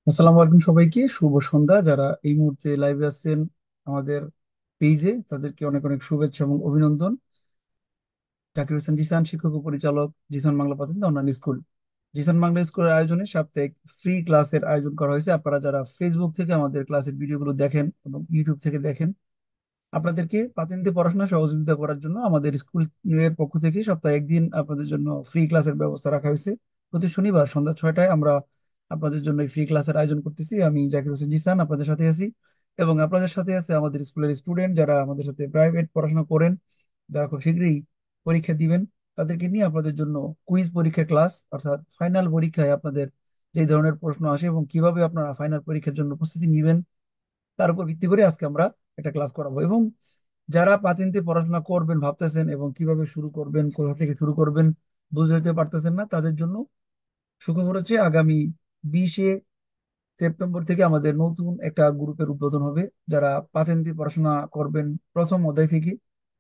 আসসালামু আলাইকুম সবাইকে, শুভ সন্ধ্যা। যারা এই মুহূর্তে লাইভে আছেন আমাদের পেজে, তাদেরকে অনেক অনেক শুভেচ্ছা এবং অভিনন্দন। জাকির হোসেন জিসান, শিক্ষক ও পরিচালক, জিসান বাংলা প্রাথমিক অন্যান্য স্কুল। জিসান বাংলা স্কুলের আয়োজনে সাপ্তাহিক ফ্রি ক্লাসের আয়োজন করা হয়েছে। আপনারা যারা ফেসবুক থেকে আমাদের ক্লাসের ভিডিওগুলো দেখেন এবং ইউটিউব থেকে দেখেন, আপনাদেরকে পাতিনতে পড়াশোনা সহযোগিতা করার জন্য আমাদের স্কুলের পক্ষ থেকে সপ্তাহে একদিন আপনাদের জন্য ফ্রি ক্লাসের ব্যবস্থা রাখা হয়েছে। প্রতি শনিবার সন্ধ্যা 6টায় আমরা আপনাদের জন্য এই ফ্রি ক্লাসের আয়োজন করতেছি। আমি জাকির হোসেন জিসান আপনাদের সাথে আছি, এবং আপনাদের সাথে আছে আমাদের স্কুলের স্টুডেন্ট যারা আমাদের সাথে প্রাইভেট পড়াশোনা করেন, যারা খুব শীঘ্রই পরীক্ষা দিবেন। তাদেরকে নিয়ে আপনাদের জন্য কুইজ পরীক্ষা ক্লাস, অর্থাৎ ফাইনাল পরীক্ষায় আপনাদের যে ধরনের প্রশ্ন আসে এবং কিভাবে আপনারা ফাইনাল পরীক্ষার জন্য প্রস্তুতি নেবেন, তার উপর ভিত্তি করে আজকে আমরা একটা ক্লাস করাবো। এবং যারা পাতিনতে পড়াশোনা করবেন ভাবতেছেন এবং কিভাবে শুরু করবেন, কোথা থেকে শুরু করবেন বুঝতে পারতেছেন না, তাদের জন্য সুখবর হচ্ছে আগামী 20শে সেপ্টেম্বর থেকে আমাদের নতুন একটা গ্রুপের উদ্বোধন হবে। যারা পাতিনতে পড়াশোনা করবেন প্রথম অধ্যায় থেকে,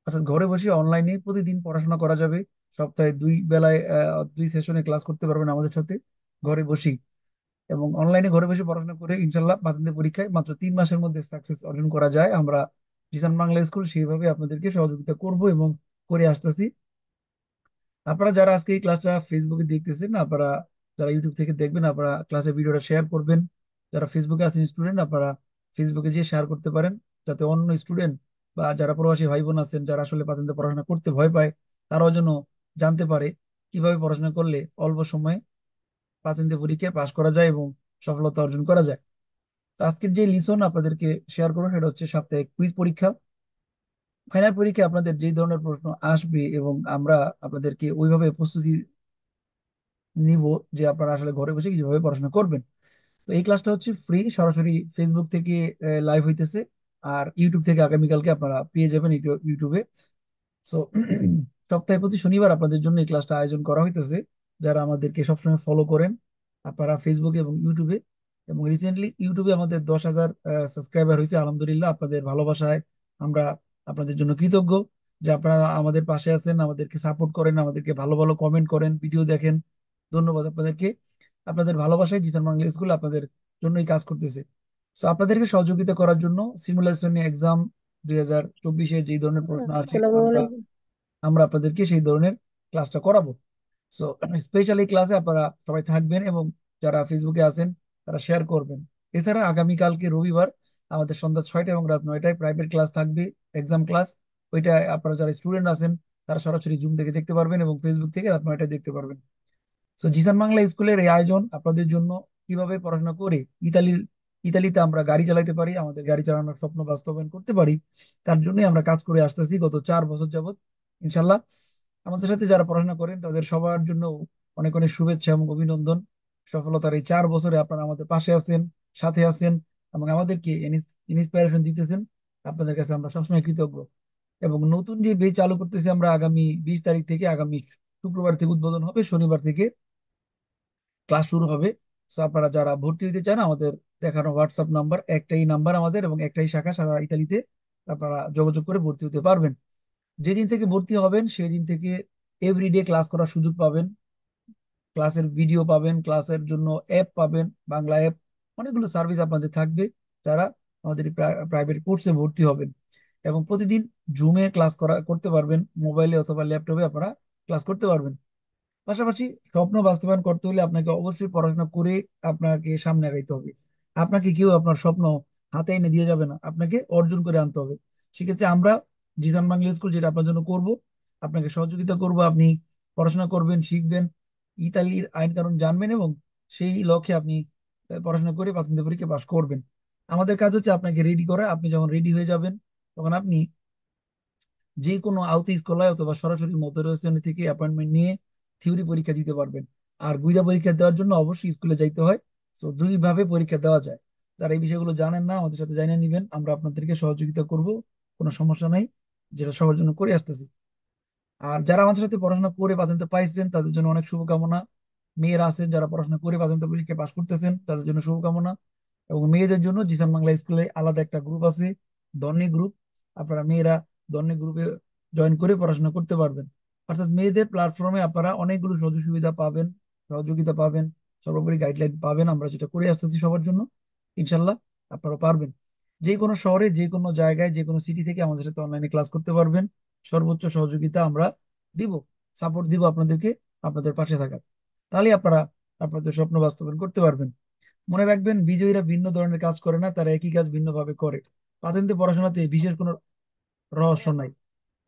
অর্থাৎ ঘরে বসে অনলাইনে প্রতিদিন পড়াশোনা করা যাবে। সপ্তাহে দুই বেলায় 2 সেশনে ক্লাস করতে পারবেন আমাদের সাথে ঘরে বসেই। এবং অনলাইনে ঘরে বসে পড়াশোনা করে ইনশাল্লাহ পাতেন্দ্রের পরীক্ষায় মাত্র 3 মাসের মধ্যে সাকসেস অর্জন করা যায়। আমরা জিসান বাংলা স্কুল সেইভাবে আপনাদেরকে সহযোগিতা করব এবং করে আসতেছি। আপনারা যারা আজকে এই ক্লাসটা ফেসবুকে দেখতেছেন, আপনারা যারা ইউটিউব থেকে দেখবেন, আপনারা ক্লাসের ভিডিওটা শেয়ার করবেন। যারা ফেসবুকে আছেন স্টুডেন্ট, আপনারা ফেসবুকে যেয়ে শেয়ার করতে পারেন, যাতে অন্য স্টুডেন্ট বা যারা প্রবাসী ভাই বোন আছেন যারা আসলে পাতেন্তে পড়াশোনা করতে ভয় পায়, তারাও যেন জানতে পারে কিভাবে পড়াশোনা করলে অল্প সময়ে পাতেন্তে পরীক্ষায় পাশ করা যায় এবং সফলতা অর্জন করা যায়। তো আজকের যে লিসন আপনাদেরকে শেয়ার করবো সেটা হচ্ছে সাপ্তাহিক কুইজ পরীক্ষা। ফাইনাল পরীক্ষায় আপনাদের যে ধরনের প্রশ্ন আসবে এবং আমরা আপনাদেরকে ওইভাবে প্রস্তুতি নিব যে আপনারা আসলে ঘরে বসে কিভাবে পড়াশোনা করবেন। তো এই ক্লাসটা হচ্ছে ফ্রি, সরাসরি ফেসবুক থেকে লাইভ হইতেছে, আর ইউটিউব থেকে আগামীকালকে আপনারা পেয়ে যাবেন ইউটিউবে। সো সপ্তাহে প্রতি শনিবার আপনাদের জন্য এই ক্লাসটা আয়োজন করা হইতেছে। যারা আমাদেরকে সবসময় ফলো করেন আপনারা ফেসবুকে এবং ইউটিউবে, এবং রিসেন্টলি ইউটিউবে আমাদের 10,000 সাবস্ক্রাইবার হয়েছে, আলহামদুলিল্লাহ। আপনাদের ভালোবাসায় আমরা আপনাদের জন্য কৃতজ্ঞ যে আপনারা আমাদের পাশে আছেন, আমাদেরকে সাপোর্ট করেন, আমাদেরকে ভালো ভালো কমেন্ট করেন, ভিডিও দেখেন। ধন্যবাদ আপনাদেরকে। আপনাদের ভালোবাসায় জিসান বাংলা স্কুল আপনাদের জন্যই কাজ করতেছে। সো আপনাদেরকে সহযোগিতা করার জন্য সিমুলেশন এক্সাম 2024-এ যে ধরনের প্রশ্ন আসে, আসসালামু আমরা আলাইকুম। আমরা আপনাদেরকে সেই ধরনের ক্লাসটা করাবো। সো স্পেশালি ক্লাসে আপনারা সবাই থাকবেন এবং যারা ফেসবুকে আছেন তারা শেয়ার করবেন। এছাড়া আগামীকালকে রবিবার আমাদের সন্ধ্যা 6টা এবং রাত 9টায় প্রাইভেট ক্লাস থাকবে, এক্সাম ক্লাস। ওইটা আপনারা যারা স্টুডেন্ট আছেন তারা সরাসরি জুম থেকে দেখতে পারবেন এবং ফেসবুক থেকে রাত 9টায় দেখতে পারবেন। সো জিসান বাংলা স্কুলের এই আয়োজন আপনাদের জন্য কিভাবে পড়াশোনা করে ইতালিতে আমরা গাড়ি চালাতে পারি, আমাদের গাড়ি চালানোর স্বপ্ন বাস্তবায়ন করতে পারি, তার জন্যই আমরা কাজ করে আসতেছি গত 4 বছর যাবত। ইনশাল্লাহ আমাদের সাথে যারা পড়াশোনা করেন তাদের সবার জন্য অনেক অনেক শুভেচ্ছা এবং অভিনন্দন। সফলতার এই 4 বছরে আপনারা আমাদের পাশে আছেন, সাথে আছেন, এবং আমাদেরকে ইন্সপিরেশন দিতেছেন। আপনাদের কাছে আমরা সবসময় কৃতজ্ঞ। এবং নতুন যে বেচ চালু করতেছি আমরা আগামী 20 তারিখ থেকে, আগামী শুক্রবার থেকে উদ্বোধন হবে, শনিবার থেকে ক্লাস শুরু হবে। তো আপনারা যারা ভর্তি হতে চান, আমাদের দেখানো হোয়াটসঅ্যাপ নাম্বার, একটাই নাম্বার আমাদের এবং একটাই শাখা সারা ইতালিতে, আপনারা যোগাযোগ করে ভর্তি হতে পারবেন। যেদিন থেকে ভর্তি হবেন সেই দিন থেকে এভরিডে ক্লাস করার সুযোগ পাবেন, ক্লাসের ভিডিও পাবেন, ক্লাসের জন্য অ্যাপ পাবেন, বাংলা অ্যাপ, অনেকগুলো সার্ভিস আপনাদের থাকবে যারা আমাদের প্রাইভেট কোর্সে ভর্তি হবেন। এবং প্রতিদিন জুমে ক্লাস করতে পারবেন, মোবাইলে অথবা ল্যাপটপে আপনারা ক্লাস করতে পারবেন। পাশাপাশি স্বপ্ন বাস্তবায়ন করতে হলে আপনাকে অবশ্যই পড়াশোনা করে আপনাকে সামনে আগাইতে হবে। আপনাকে কেউ আপনার স্বপ্ন হাতে এনে দিয়ে যাবে না, আপনাকে অর্জন করে আনতে হবে। সেক্ষেত্রে আমরা জিসান বাংলা স্কুল যেটা আপনার জন্য করব, আপনাকে সহযোগিতা করব। আপনি পড়াশোনা করবেন, শিখবেন, ইতালির আইন কানুন জানবেন এবং সেই লক্ষ্যে আপনি পড়াশোনা করে প্রাথমিক পরীক্ষা পাশ করবেন। আমাদের কাজ হচ্ছে আপনাকে রেডি করা। আপনি যখন রেডি হয়ে যাবেন তখন আপনি যে কোনো আউট স্কলার অথবা সরাসরি মতোরচনে থেকে অ্যাপয়েন্টমেন্ট নিয়ে থিওরি পরীক্ষা দিতে পারবেন। আর গুইদা পরীক্ষা দেওয়ার জন্য অবশ্যই স্কুলে যাইতে হয়। তো দুই ভাবে পরীক্ষা দেওয়া যায়। যারা এই বিষয়গুলো জানেন না, আমাদের সাথে জানিয়ে নিবেন, আমরা আপনাদেরকে সহযোগিতা করব, কোনো সমস্যা নাই, যেটা সবার জন্য করে আসতেছি। আর যারা আমাদের সাথে পড়াশোনা করে পাতেন্তে পাইছেন তাদের জন্য অনেক শুভকামনা। মেয়েরা আছেন যারা পড়াশোনা করে পাতেন্তে পরীক্ষা পাশ করতেছেন, তাদের জন্য শুভকামনা। এবং মেয়েদের জন্য জিসান বাংলা স্কুলে আলাদা একটা গ্রুপ আছে, ধর্নী গ্রুপ। আপনারা মেয়েরা ধর্নী গ্রুপে জয়েন করে পড়াশোনা করতে পারবেন। অর্থাৎ মেয়েদের প্ল্যাটফর্মে আপনারা অনেকগুলো সুযোগ সুবিধা পাবেন, সহযোগিতা পাবেন। সর্বোপরি গাইডলাইন পাবেন আমরা যেটা করে আসতেছি সবার জন্য। ইনশাল্লাহ আপনারা পারবেন। যে কোনো শহরে, যে কোনো জায়গায়, যে কোনো সিটি থেকে আমাদের সাথে অনলাইনে ক্লাস করতে পারবেন। সর্বোচ্চ সহযোগিতা আমরা দিব, সাপোর্ট দিব আপনাদেরকে, আপনাদের পাশে থাকার। তাহলে আপনারা আপনাদের স্বপ্ন বাস্তবায়ন করতে পারবেন। মনে রাখবেন, বিজয়ীরা ভিন্ন ধরনের কাজ করে না, তারা একই কাজ ভিন্নভাবে করে। পাতেন্তে পড়াশোনাতে বিশেষ কোনো রহস্য নাই।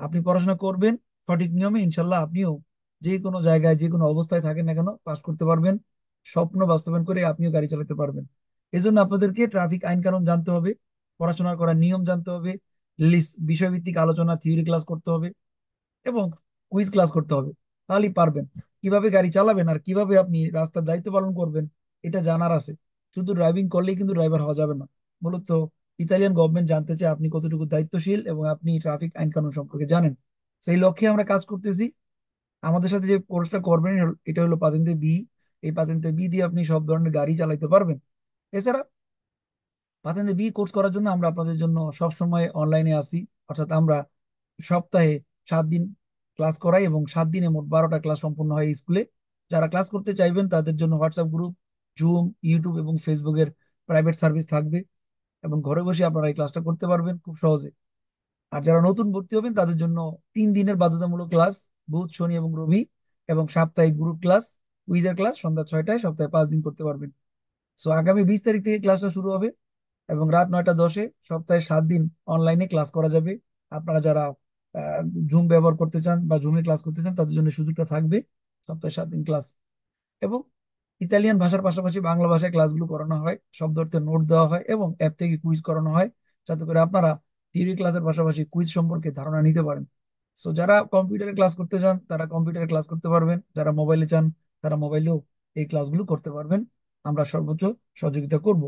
আপনি পড়াশোনা করবেন সঠিক নিয়মে, ইনশাল্লাহ আপনিও যে কোনো জায়গায়, যে কোনো অবস্থায় থাকেন না কেন, পাস করতে পারবেন। স্বপ্ন বাস্তবায়ন করে আপনিও গাড়ি চালাতে পারবেন। এই জন্য আপনাদেরকে ট্রাফিক আইন কানুন জানতে হবে, পড়াশোনা করার নিয়ম জানতে হবে, বিষয়ভিত্তিক আলোচনা, থিওরি ক্লাস করতে হবে এবং কুইজ ক্লাস করতে হবে। তাহলেই পারবেন। কিভাবে গাড়ি চালাবেন আর কিভাবে আপনি রাস্তার দায়িত্ব পালন করবেন, এটা জানার আছে। শুধু ড্রাইভিং করলেই কিন্তু ড্রাইভার হওয়া যাবে না। মূলত ইতালিয়ান গভর্নমেন্ট জানতে চায় আপনি কতটুকু দায়িত্বশীল এবং আপনি ট্রাফিক আইন কানুন সম্পর্কে জানেন। সেই লক্ষ্যে আমরা কাজ করতেছি। আমাদের সাথে যে কোর্সটা করবেন এটা হলো পাতেন্তে বি। এই পাতেন্তে বি দিয়ে আপনি সব ধরনের গাড়ি চালাতে পারবেন। এছাড়া পাতেন্তে বি কোর্স করার জন্য আমরা আপনাদের জন্য সব সময় অনলাইনে আসি। অর্থাৎ আমরা সপ্তাহে 7 দিন ক্লাস করাই এবং 7 দিনে মোট 12টা ক্লাস সম্পূর্ণ হয় এই স্কুলে। যারা ক্লাস করতে চাইবেন তাদের জন্য হোয়াটসঅ্যাপ গ্রুপ, জুম, ইউটিউব এবং ফেসবুকের প্রাইভেট সার্ভিস থাকবে এবং ঘরে বসে আপনারা এই ক্লাসটা করতে পারবেন খুব সহজে। আর যারা নতুন ভর্তি হবেন তাদের জন্য 3 দিনের বাধ্যতামূলক ক্লাস, বুধ, শনি এবং রবি, এবং সাপ্তাহিক গ্রুপ ক্লাস, কুইজের ক্লাস সন্ধ্যা 6টায় সপ্তাহে 5 দিন করতে পারবেন। সো আগামী 20 তারিখ থেকে ক্লাসটা শুরু হবে এবং রাত 9টা 10-এ সপ্তাহে 7 দিন অনলাইনে ক্লাস করা যাবে। আপনারা যারা জুম ব্যবহার করতে চান বা জুমে ক্লাস করতে চান তাদের জন্য সুযোগটা থাকবে। সপ্তাহে 7 দিন ক্লাস এবং ইতালিয়ান ভাষার পাশাপাশি বাংলা ভাষায় ক্লাসগুলো করানো হয়, শব্দ অর্থে নোট দেওয়া হয় এবং অ্যাপ থেকে কুইজ করানো হয়, যাতে করে আপনারা থিওরি ক্লাসের পাশাপাশি কুইজ সম্পর্কে ধারণা নিতে পারেন। সো যারা কম্পিউটারে ক্লাস করতে চান তারা কম্পিউটারে ক্লাস করতে পারবেন, যারা মোবাইলে চান তারা মোবাইলেও এই ক্লাসগুলো করতে পারবেন। আমরা সর্বোচ্চ সহযোগিতা করব।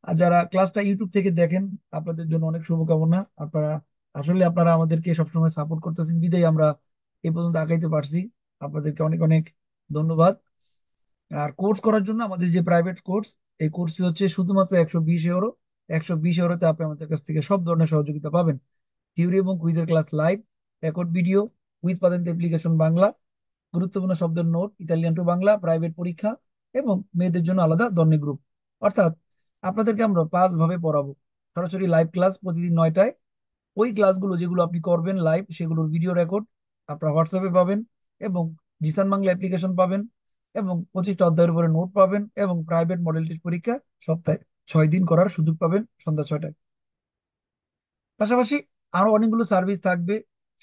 আর যারা ক্লাসটা ইউটিউব থেকে দেখেন, আপনাদের জন্য অনেক শুভকামনা। আপনারা আসলে আপনারা আমাদেরকে সবসময় সাপোর্ট করতেছেন বিধায় আমরা এই পর্যন্ত আগাইতে পারছি। আপনাদেরকে অনেক অনেক ধন্যবাদ। আর কোর্স করার জন্য আমাদের যে প্রাইভেট কোর্স, এই কোর্সটি হচ্ছে শুধুমাত্র 120 ইউরো। 120 ইউরোতে আপনি আমাদের কাছ থেকে সব ধরনের সহযোগিতা পাবেন। থিওরি এবং কুইজের class live, record video, quiz পাতেন্ট অ্যাপ্লিকেশন বাংলা, গুরুত্বপূর্ণ শব্দের note Italian to Bangla, private পরীক্ষা এবং মেয়েদের জন্য আলাদা ধরনের গ্রুপ। অর্থাৎ আপনাদেরকে আমরা 5 ভাবে পড়াবো। সরাসরি লাইভ ক্লাস প্রতিদিন 9টায়। ওই ক্লাসগুলো যেগুলো আপনি করবেন লাইভ, সেগুলোর ভিডিও রেকর্ড আপনার হোয়াটসঅ্যাপে পাবেন এবং জিসান বাংলা অ্যাপ্লিকেশন পাবেন এবং 25টা অধ্যায়ের উপরে নোট পাবেন এবং প্রাইভেট মডেল টেস্ট পরীক্ষা সপ্তাহে 6 দিন করার সুযোগ পাবেন সন্ধ্যা 6টায়। পাশাপাশি আরো অনেকগুলো সার্ভিস থাকবে।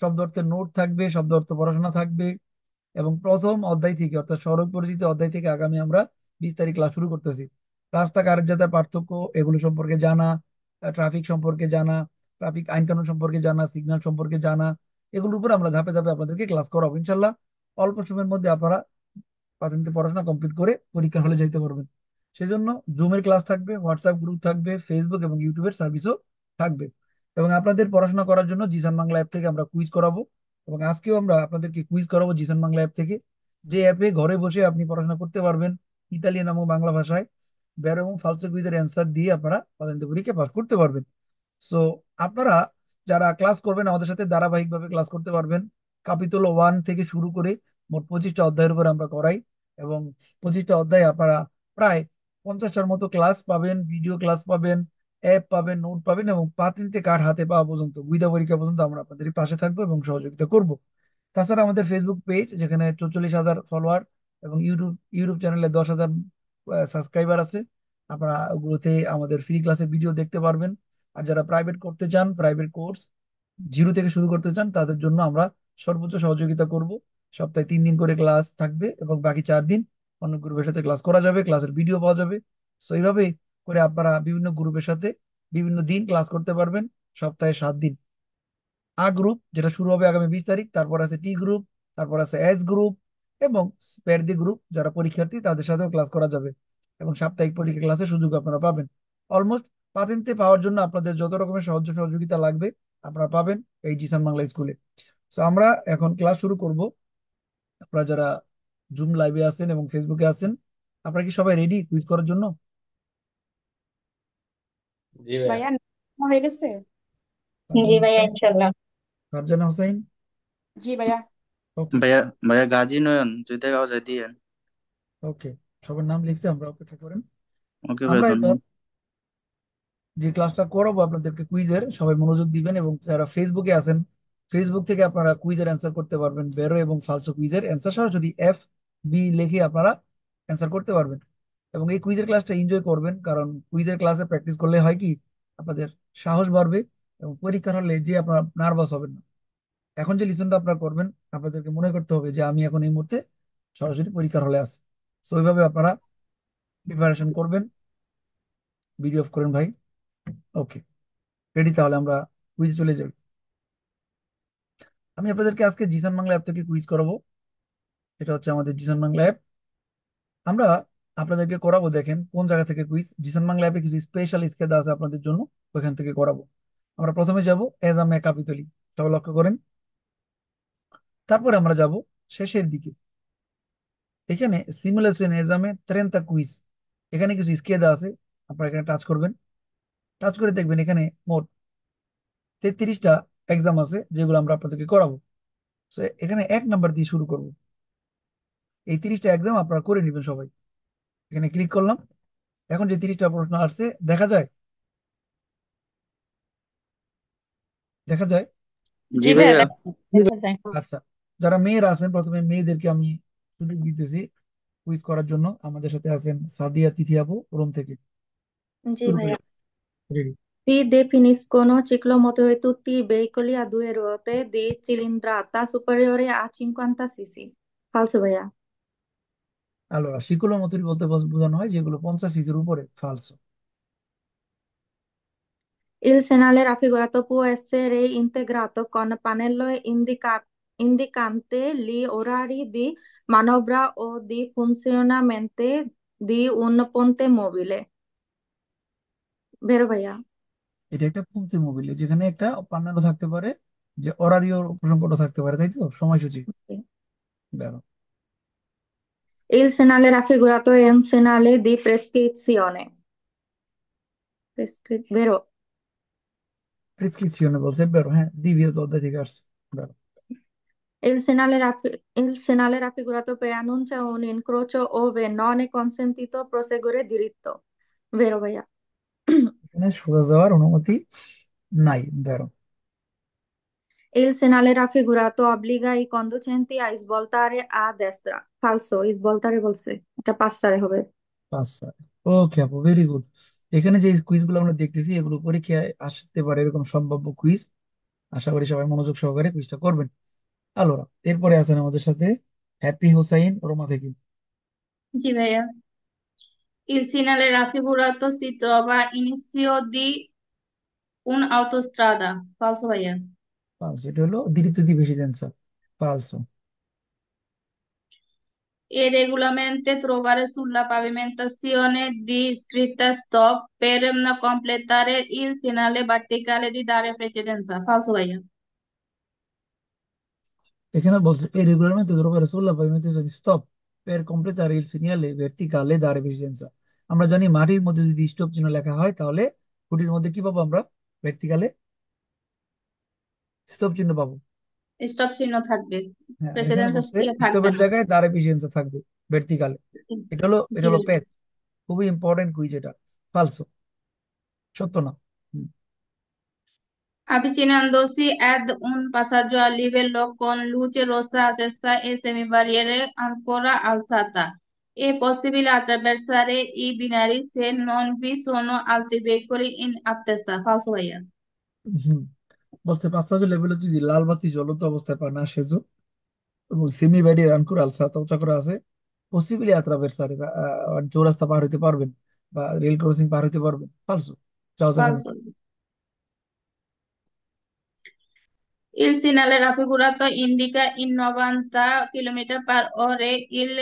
শব্দ অর্থের নোট থাকবে, শব্দ অর্থ পড়াশোনা থাকবে এবং প্রথম অধ্যায় থেকে অর্থাৎ সড়ক পরিচিতি অধ্যায় থেকে আগামী আমরা 20 তারিখ ক্লাস শুরু করতেছি। রাস্তা কারের যাতায়াত পার্থক্য এগুলো সম্পর্কে জানা, ট্রাফিক সম্পর্কে জানা, ট্রাফিক আইন কানুন সম্পর্কে জানা, সিগন্যাল সম্পর্কে জানা, এগুলোর উপর আমরা ধাপে ধাপে আপনাদেরকে ক্লাস করাবো ইনশাল্লাহ। অল্প সময়ের মধ্যে আপনারা প্রাথমিক পড়াশোনা কমপ্লিট করে পরীক্ষার হলে যাইতে পারবেন। সেজন্য জুমের ক্লাস থাকবে, হোয়াটসঅ্যাপ গ্রুপ থাকবে, ফেসবুক এবং ইউটিউবের সার্ভিসও থাকবে। এবং আপনাদের পড়াশোনা করার জন্য জিসান বাংলা অ্যাপ থেকে আমরা কুইজ করাবো এবং আজকেও আমরা আপনাদেরকে কুইজ করাবো জিসান বাংলা অ্যাপ থেকে। যে অ্যাপে ঘরে বসে আপনি পড়াশোনা করতে পারবেন ইতালিয়ান এবং বাংলা ভাষায়। বেরো এবং ফালসো কুইজের অ্যান্সার দিয়ে আপনারা পারেন্তে পরীক্ষা পাস করতে পারবেন। সো আপনারা যারা ক্লাস করবেন আমাদের সাথে ধারাবাহিকভাবে ক্লাস করতে পারবেন। কাপিতল 1 থেকে শুরু করে মোট 25টা অধ্যায়ের উপর আমরা করাই এবং 25টা অধ্যায়ে আপনারা প্রায় 50টার মতো ক্লাস পাবেন, ভিডিও ক্লাস পাবেন, অ্যাপ পাবেন, নোট পাবেন এবং পা 3টে কার্ড হাতে পাওয়া পর্যন্ত, গুইদা পরীক্ষা পর্যন্ত আমরা আপনাদের পাশে থাকবো এবং সহযোগিতা করব। তাছাড়া আমাদের ফেসবুক পেজ যেখানে 44,000 ফলোয়ার এবং ইউটিউব ইউটিউব চ্যানেলে 10,000 সাবস্ক্রাইবার আছে। আপনারা ওগুলোতে আমাদের ফ্রি ক্লাসের ভিডিও দেখতে পারবেন। আর যারা প্রাইভেট করতে চান, প্রাইভেট কোর্স জিরো থেকে শুরু করতে চান, তাদের জন্য আমরা সর্বোচ্চ সহযোগিতা করব। সপ্তাহে 3 দিন করে ক্লাস থাকবে এবং বাকি 4 দিন অন্য গ্রুপের সাথে ক্লাস করা যাবে, ক্লাসের ভিডিও পাওয়া যাবে। সো এইভাবে করে আপনারা বিভিন্ন গ্রুপের সাথে বিভিন্ন দিন ক্লাস করতে পারবেন সপ্তাহে 7 দিন। গ্রুপ যেটা শুরু হবে আগামী 20 তারিখ, তারপর আছে টি গ্রুপ, তারপর আছে এস গ্রুপ এবং স্পের দি গ্রুপ, যারা পরীক্ষার্থী তাদের সাথেও ক্লাস করা যাবে এবং সাপ্তাহিক পরীক্ষা ক্লাসের সুযোগ আপনারা পাবেন। অলমোস্ট পাতেন্তে পাওয়ার জন্য আপনাদের যত রকমের সাহায্য সহযোগিতা লাগবে আপনারা পাবেন এই জিসান বাংলা স্কুলে। তো আমরা এখন ক্লাস শুরু করব। আপনারা যারা জুম লাইভে আছেন এবং ফেসবুকে আছেন, আপনারা কি সবাই রেডি কুইজ করার জন্য? জি ভাইয়া। ভাইয়া হয়ে গেছে। ফারজানা জি ভাইয়া হোসেন, ইনশাল্লাহ। ফারজানা হোসেন। জি ভাইয়া। ওকে। ভাইয়া ভাইয়া গাজী নয়ন যদি গাও যাই দিয়ে। ওকে। সবার নাম লিখতে আমরা অপেক্ষা করেন। ওকে ভাই, আমরা এবার ধন্যবাদ। যে ক্লাসটা করাবো আপনাদেরকে কুইজের, সবাই মনোযোগ দিবেন এবং যারা ফেসবুকে আছেন, ফেসবুক থেকে আপনারা কুইজের অ্যান্সার করতে পারবেন। বেরো এবং ফালসো কুইজের অ্যান্সার সরাসরি FB লিখে আপনারা অ্যান্সার করতে পারবেন। এবং এই কুইজের ক্লাসটা এনজয় করবেন, কারণ কুইজের ক্লাসে প্র্যাকটিস করলে হয় কি, আপনাদের সাহস বাড়বে এবং পরীক্ষার হলে যে আপনারা নার্ভাস হবেন না। এখন যে লিসনটা আপনারা করবেন, আপনাদেরকে মনে করতে হবে যে আমি এখন এই মুহূর্তে সরাসরি পরীক্ষার হলে আছি। তো ওইভাবে আপনারা প্রিপারেশন করবেন। ভিডিও অফ করেন ভাই। ওকে, রেডি, তাহলে আমরা কুইজে চলে যাই। আমি আপনাদেরকে আজকে জিসান বাংলা অ্যাপ থেকে কুইজ করাবো। এটা হচ্ছে আমাদের জিসান বাংলা অ্যাপ। আমরা আপনাদেরকে করাবো, দেখেন কোন জায়গা থেকে কুইজ। জিসান বাংলা অ্যাপে কিছু স্পেশাল স্কেল আছে আপনাদের জন্য, ওইখান থেকে করাবো। আমরা প্রথমে যাব এজ আ ক্যাপিটালি, সবাই লক্ষ্য করেন। তারপরে আমরা যাব শেষের দিকে, এখানে সিমুলেশন এজামে 30 কুইজ। এখানে কিছু স্কেল আছে, আপনারা এখানে টাচ করবেন। টাচ করে দেখবেন এখানে মোট 33টা এক্সাম আছে, যেগুলো আমরা আপনাদেরকে করাবো। তো এখানে 1 নাম্বার দিয়ে শুরু করব। এই 30টা এক্সাম আপনারা করে নেবেন সবাই। এখানে ক্লিক করলাম। এখন যে 30টা প্রশ্ন আসছে দেখা যায়, দেখা যায়। জি জি ভাইয়া, ভাইয়া। দেখা যায়। আচ্ছা, যারা মেয়েরা আছেন, প্রথমে মেয়েদেরকে আমি সুযোগ দিতেছি কুইজ করার জন্য। আমাদের সাথে আছেন সাদিয়া তিথি আপু রুম থেকে। জি শুরু করি, ভাইয়া. Ready? Ti definiscono ciclomotori tutti i veicoli a due ruote di cilindrata superiore a 50 cc. Falso ভাইয়া. আলোরা শিকুলো মতরি বলতে বোঝানো হয় যেগুলো 50 সিসির উপরে, ফালসো। Il segnale raffigurato può essere integrato con pannello indicante gli orari di manovra o di funzionamento di un ponte mobile. Vero ভাইয়া? এটা একটা পংক্তি মোবিল, যেখানে একটা পান্নাটা থাকতে পারে, যে অরারিও প্রসঙ্গটা থাকতে পারে, তাই তো, সময়সূচি। Sì. দেখো, Il segnale raffigurato è un segnale di prescrizione. Vero? প্রেসক্রিপশনে বলছে বেরো, হ্যাঁ, দ্বিতীয় অধ্যায় থেকে আসছে। বেরো। Il segnale raffigurato preannuncia un incrocio ove non è consentito proseguire diritto. Vero, ভাইয়া? এখানে সোজা যাওয়ার অনুমতি নাই, বেরো। Il segnale raffigurato obbliga i conducenti a svoltare a destra. Falso, svoltare বলছে। এটা passare হবে। আচ্ছা, ওকে আপু, ভেরি গুড। এখানে যে কুইজগুলো আমরা দেখতেছি, এগুলো পরীক্ষায় আসতে পারে এরকম সম্ভাব্য কুইজ। আশা করি সবাই মনোযোগ সহকারে কুইজটা করবেন। আলোরা, এরপরে আছেন আমাদের সাথে হ্যাপি হোসাইন রোমা থেকে। Sì, Veia. Il segnale raffigurato si trova inizio di un'autostrada. Falso, Veia. ফালসো, এটা হলো দ্বিতীয় বেশি answer, ফালসো। E regolarmente trovare sulla pavimentazione di scritta stop per completare il segnale verticale di dare precedenza. Falso, Veia. এখানে বলছে এই রেগুলারmente trovare sulla pavimentazione stop per completare il segnale verticale dare precedenza। আমরা জানি মাটির মধ্যে যদি স্টপ চিহ্ন লেখা হয়, তাহলে খুঁটির মধ্যে কি পাবো আমরা? ভার্টিকালে স্টপ চিহ্ন পাবো। Stop চিহ্ন থাকবে। হ্যাঁ, আর এখানে প্রেসিডেন্স বলছে থাকবে স্টপের না। জায়গায় দাঁড়ে প্রেসিডেন্স থাকবে, ভার্টিকালে। এটা জি হলো ভাইয়া। প্যাচ। খুবই ইম্পর্টেন্ট কুইজ এটা। ফালসো, সত্য না। হুম, Avvicinandosi ad un passaggio a livello con luce rossa accesa e semibarriere ancora alzata, è possibile attraversare i binari se non vi sono altri veicoli in attesa. Falso ভাইয়া। হুম। বলছে 500 লেভেলে যদি লাল বাতি জ্বলন্ত অবস্থায় পা না সেজো এবং সেমি ব্যারিয়ার আনকুর আলসা উঁচা করা আছে, পসিবলি আত্রাভেরসারে চৌরাস্তা পার হইতে পারবেন বা রেল ক্রসিং পার হইতে পারবেন। ফালসো, যাওয়া যাবে না। Falso. Il segnale raffigurato indica in 90 km per ore il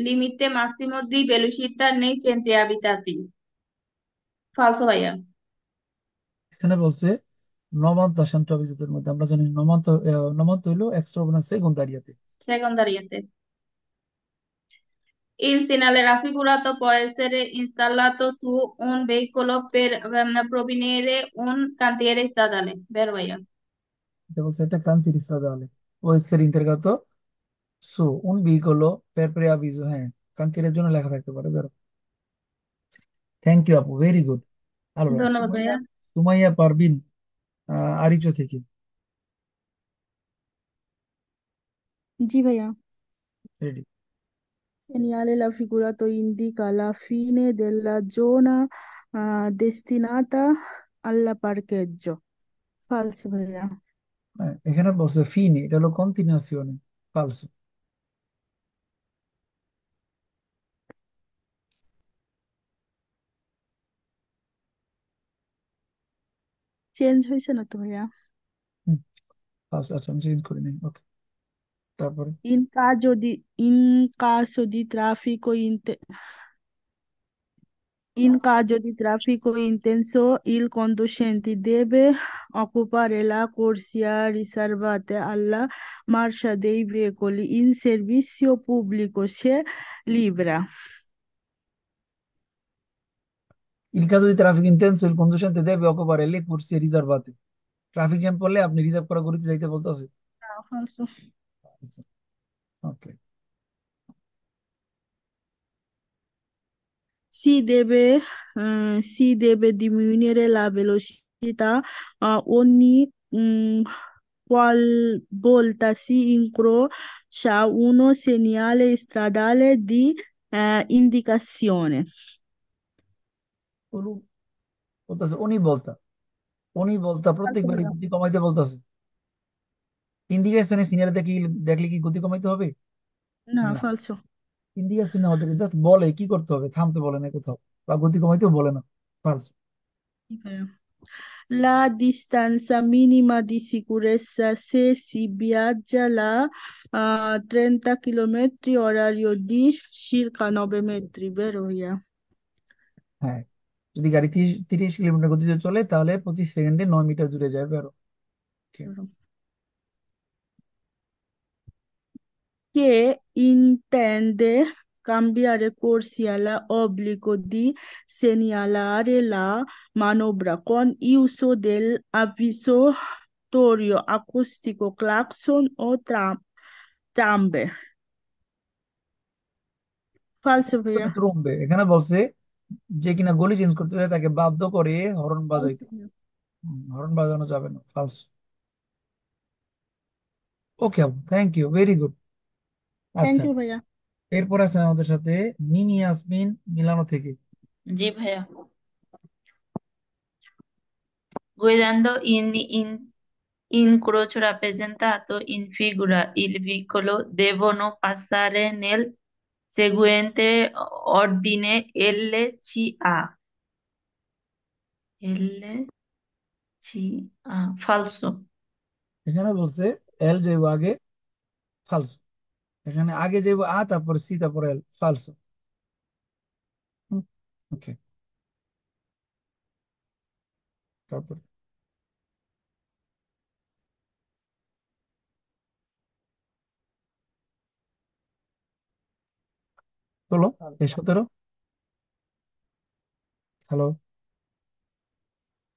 limite massimo di velocità nei centri abitati. Falso ভাইয়া। এখানে বলছে নবান্তা সেন্ট্রো অভিজাতের মধ্যে, আমরা জানি নবান্ত, নবান্ত হইলো extra সেকেন্ডারিয়াতে। Secondariamente. Il segnale raffigurato può essere installato su un veicolo per prevenire un cantiere statale. Vero ভাইয়া? এটা বলছে এটা কান্তির ইসরা দেওয়ালে ও এসের ইন্টারগাতো সু un vicolo per preavviso, হ্যাঁ। কান্তিরের জন্য লেখা থাকতে পারে, বেরো। থ্যাংক ইউ আপু, ভেরি গুড। আলরা ধন্যবাদ সুমাইয়া, ভাইয়া। সুমাইয়া পারবিন, আরিচো থেকে। জি ভাইয়া। Ready. Segnale la figura indica la fine della zona destinata al parcheggio. Falso ভাইয়া। হ্যাঁ, এখানে বলছে ফিনে, এটা হলো কন্টিনিউশনে। ফালসো। চেঞ্জ হয়েছে না তো ভাইয়া? ফালসো, আচ্ছা আমি চেঞ্জ করে নিই, ওকে। তারপরে In in caso di traffico in caso di traffico intenso, il conducente deve occupare la corsia riservata alla marcia dei veicoli in servizio pubblico se libera. il caso di traffico intenso il conducente deve occupare le corsie riservate। Traffic jam পড়লে আপনি reserve করা গলিতে যাইতে বলতেছে। Ah, falso. ওকে। Si deve diminuire la velocità ogni qualvolta si incrocia uno segnale stradale di indicazione. বলতেছে উনি বলতা, উনি বলতা Falso, প্রত্যেকবারই ভাইয়া। গতি কমাইতে বলতেছে। ইন্ডিকেশনে সিনিয়র দেখলে কি গতি কমাইতে হবে? No, না, falso. ইন্ডিকেশনে আমাদেরকে জাস্ট বলে কি করতে হবে, থামতে বলে না কোথাও, বা গতি কমাইতেও বলে না। ফালস। Ok. La distanza minima di sicurezza se si viaggia la 30 km orario di circa 9 metri, vero? Via? হ্যাঁ, যদি গাড়ি 30 কিলোমিটার গতিতে চলে তাহলে প্রতি সেকেন্ডে 9 মিটার দূরে যাবে আরো। Okay. Che intende cambiare corsia l'obbligo di segnalare la manovra con uso dell'avvisorio acustico clacson o trambe. Falso, via? থ্রোমবে এখানে বলছে যে কিনা গলি চেঞ্জ করতে চায় তাকে বাধ্য করে হর্ন বাজাইতে। Falso, via. হর্ন বাজানো যাবে না, ফালস। ওকে আপু, থ্যাংক ইউ, ভেরি গুড। আচ্ছা, Thank you, via. এরপর আছে আমাদের সাথে মিমি ইয়াসমিন, মিলানো থেকে। জি ভাইয়া। Guidando in croce rappresentato in figura, il vicolo devono passare nel seguente ordine LCA. LCA. Falso. এখানে বলছে এল যাইব আগে, ফালস। এখানে আগে যাইব আ, তারপর সি, তারপর এল, ফালস। ওকে। তারপর চলো, এই 17। হ্যালো,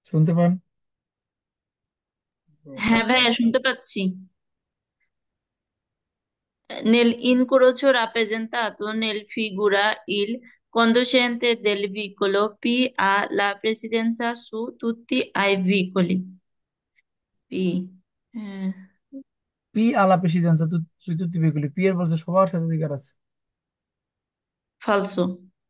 শুনতে পান? হ্যাঁ ভাইয়া, শুনতে পাচ্ছি। Nel incrocio rappresentato nel figura il conducente del vicolo P ha la presidenza su tutti i vicoli. P. eh, P আলা প্রেসিডেন্সা তুই বেগুলি, পি এর বলছে সবার সাথে অধিকার আছে। falso.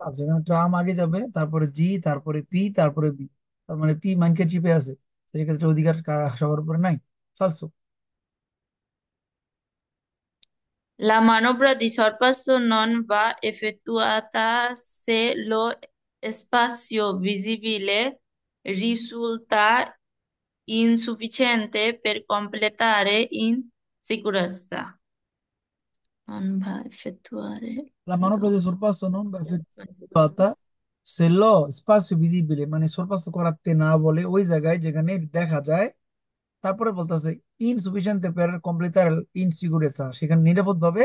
আচ্ছা, এখানে ট্রাম আগে যাবে, তারপরে জি, তারপরে পি, তারপরে বি। তার মানে পি মাইনকে চিপে আছে, সেই ক্ষেত্রে অধিকার সবার উপরে নাই। ফালসো। La manovra di sorpasso non va effettuata se lo spazio visibile risulta insufficiente per completare in sicurezza. Non va a effettuare La manovra di lo... sorpasso non va effettuata se lo spazio visibile, মানে sorpasso করাতে না বলে ওই জায়গায় যেখানে দেখা যায়। তারপরে বলতেছে ইনসুফিসিয়েন্ট পের কমপ্লিটার ইনসিগুরেসা, সেখানে নিরাপদ ভাবে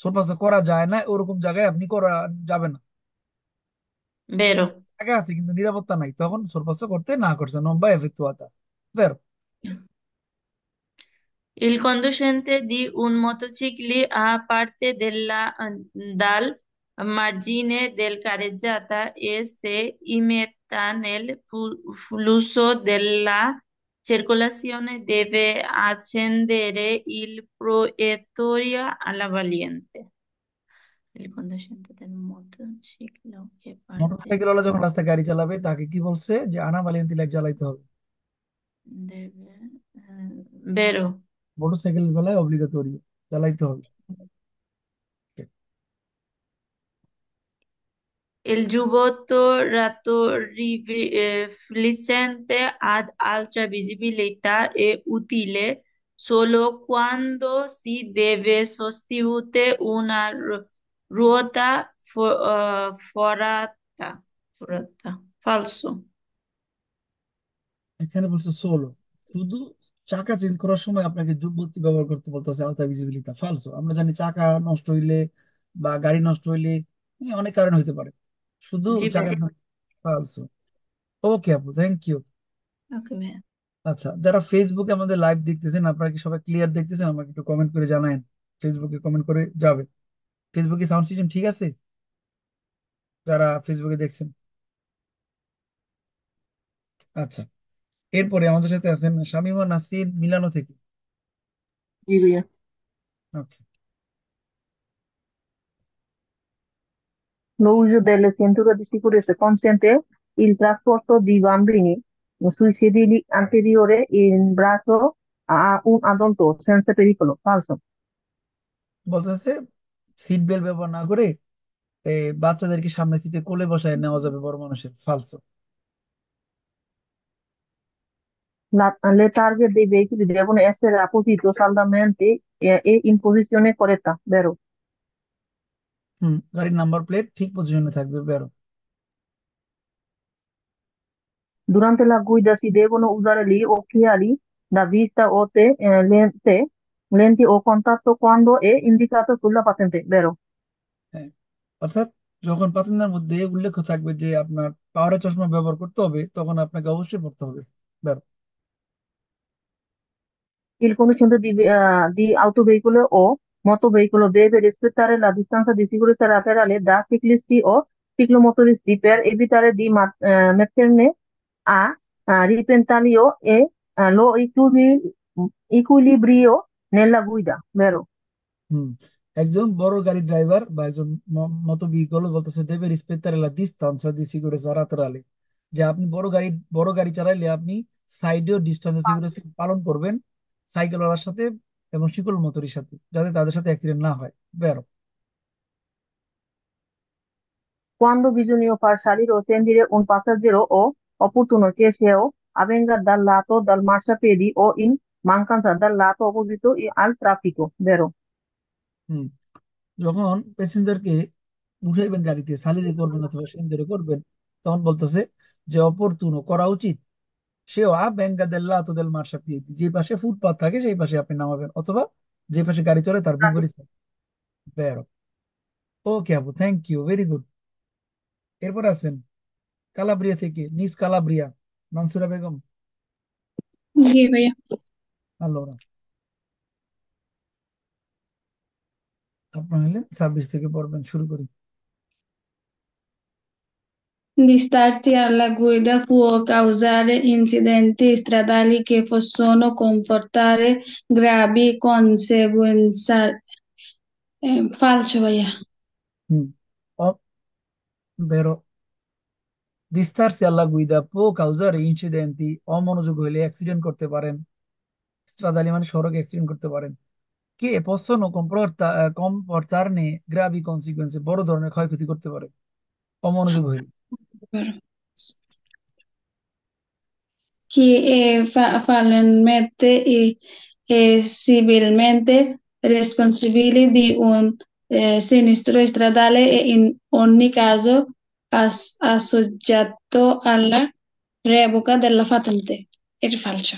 sorpasso করা যায় না, ওরকম জায়গায় আপনি করা যাবে না। Vero. জায়গা আছে কিন্তু নিরাপত্তা নাই, তখন sorpasso করতে না করছে, non va effettuata। Vero? Il conducente di un motociclo a parte dal margine del carreggiata e se imita nel flusso della circolazione deve accendere il proiettore alla valiente. Il conducente del motociclo e parte motorcycle ওয়ালা যখন রাস্তায় গাড়ি চালাবে তাকে কি বলছে যে আনা ভালিয়েন্তি লাইট জ্বালাইতে হবে? deve... vero. মোটরসাইকেল বেলায় অব্লিগাটোরি জ্বালাইতে হবে। Okay. Il giubbotto riflettente ad alta visibilità è utile solo quando si deve sostituire una ruota forata. Forata. Falso. এখানে বলছে সোলো, শুধু চাকা চেঞ্জ করার সময় আপনাকে যুগবর্তী ব্যবহার করতে বলতেছে আলতা ভিজিবিলিটি। ফালসো, আমরা জানি চাকা নষ্ট হইলে বা গাড়ি নষ্ট হইলে অনেক কারণ হইতে পারে, শুধু জি চাকা। ভাইয়া। ফালসো। ওকে আপু, থ্যাংক ইউ। ওকে ভাইয়া। আচ্ছা, যারা ফেসবুকে আমাদের লাইভ দেখতেছেন আপনারা কি সবাই ক্লিয়ার দেখতেছেন? আমাকে একটু কমেন্ট করে জানায়েন, ফেসবুকে কমেন্ট করে যাবে। ফেসবুকে সাউন্ড সিস্টেম ঠিক আছে যারা ফেসবুকে দেখছেন? আচ্ছা, এরপরে আমাদের সাথে আছেন শামীমা নাসরিন মিলানো থেকে। জি ভাইয়া। ওকে। L'uso delle cinture di sicurezza consente il trasporto di bambini sui sedili anteriori in braccio a un adulto senza pericolo. Falso. বলতেছে সিট বেল্ট ব্যবহার না করে বাচ্চাদেরকে সামনে সিটে কোলে বসায় নেওয়া যাবে বড় মানুষের। ফালসো। Le targhe dei veicoli devono essere apposite saldamente e in posizione corretta. Vero. গাড়ির নাম্বার প্লেট ঠিক পজিশনে থাকবে, বেরো। Durante la guida si devono usare gli occhiali da vista o lenti o contatto quando è indicato sulla patente. Vero. হ্যাঁ, অর্থাৎ যখন পাতেন্দার মধ্যে উল্লেখ থাকবে যে আপনার পাওয়ারের চশমা ব্যবহার করতে হবে তখন আপনাকে অবশ্যই পড়তে হবে, বেরো। Il conducente di autoveicolo o motoveicolo deve rispettare la distanza di sicurezza laterale da ciclisti o ciclomotoristi per evitare di metterne a repentaglio lo equilibrio nella guida, vero? হুম একজন বড় গাড়ির ড্রাইভার বা একজন মতো ভেহিকল বলতেছে দেবে রিসপেক্টারে লা ডিস্টান্সা দি সিকিউরিটি লাতেরালে, যে আপনি বড় গাড়ি চালাইলে আপনি সাইডেও ডিস্টেন্স সিকিউরিটি পালন করবেন সাইকেলওয়ালার সাথে এবং শিকল মোটরের সাথে, যাতে তাদের সাথে অ্যাক্সিডেন্ট না হয়, বেরো। Quando bisogna far salire o scendere un passeggero o opportuno che sia avvenga dal lato del marciapiedi o in mancanza dal lato opposto al traffico, vero? হুম যখন প্যাসেঞ্জারকে উঠাইবেন গাড়িতে সালিরে করবেন অথবা সেন্দারে করবেন তখন বলতেছে যে অপরতুনো করা উচিত সেও আ ব্যাঙ্গা দেল্লা তো দেল মার্শা পিয়ে যে পাশে ফুটপাথ থাকে সেই পাশে আপনি নামাবেন, অথবা যে পাশে গাড়ি চলে তার বিপরীত বেরো। ওকে আপু, থ্যাংক ইউ, ভেরি গুড। এরপর আছেন কালাব্রিয়া থেকে মিস কালাব্রিয়া মানসুরা বেগম। জি ভাইয়া। আল্লাহ, আপনার হলে 26 থেকে পড়বেন, শুরু করি। Distarsi alla guida può causare incidenti stradali che possono comportare gravi conseguenze. Falso, ভাইয়া। হুম অ- বেরো। দিস্তারসি আল্লাহ গুইদা পো কাউজার ইনসিডেন্টি, অমনোযোগ হইলে অ্যাক্সিডেন্ট করতে পারেন। স্ট্রাদালি মানে সড়কে অ্যাক্সিডেন্ট করতে পারেন। কে possono comportarne gravi conseguenze, বড় ধরনের ক্ষয়ক্ষতি করতে পারে অমনোযোগ হইলে। Chi è fallenmente e civilmente responsabile di un sinistro stradale è in ogni caso assoggetto alla revoca della patente. È falso.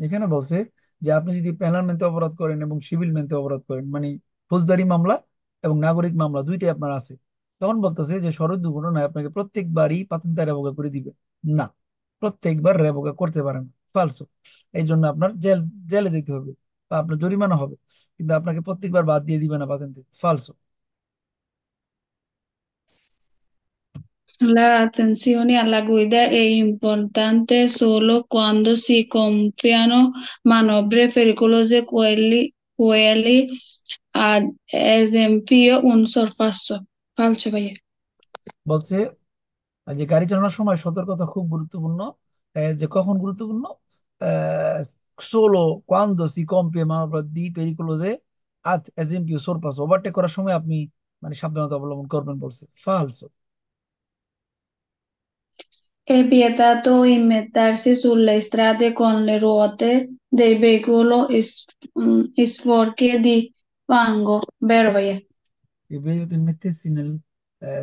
এখানে বলছে যে আপনি যদি প্যানেল মেনতে অপরাধ করেন এবং সিভিল মেনতে অপরাধ করেন, মানে ফৌজদারি মামলা এবং নাগরিক মামলা দুইটাই আপনার আছে, তখন বলতেছে যে সড়ক দুর্ঘটনায় আপনাকে প্রত্যেকবারই পাতেন্তা রেভোকা করে দিবে না, প্রত্যেকবার রেভোকা করতে পারেন। ফালসো। এই জন্য আপনার জেলে যেতে হবে বা আপনার জরিমানা হবে, কিন্তু আপনাকে প্রত্যেকবার বাদ দিয়ে দিবে না পাতেন্তে। ফালসো। La attenzione alla guida è importante solo quando si compiono manovre pericolose, quelli ad esempio un sorpasso. Falso, ভাইয়া। বলছে যে গাড়ি চালানোর সময় সতর্কতা খুব গুরুত্বপূর্ণ। যে কখন গুরুত্বপূর্ণ? সোলো কোয়ান্দো সি কম্পে মানোভ্রা দি পেরিকুলোজে আদ এজেম্পিও সোরপাস, ওভারটেক করার সময় আপনি মানে সাবধানতা অবলম্বন করবেন বলছে। ফালসো। È vietato immettersi sulle strade con le ruote dei veicoli sporche di fango. Vero, ভাইয়া? I veicoli mettersi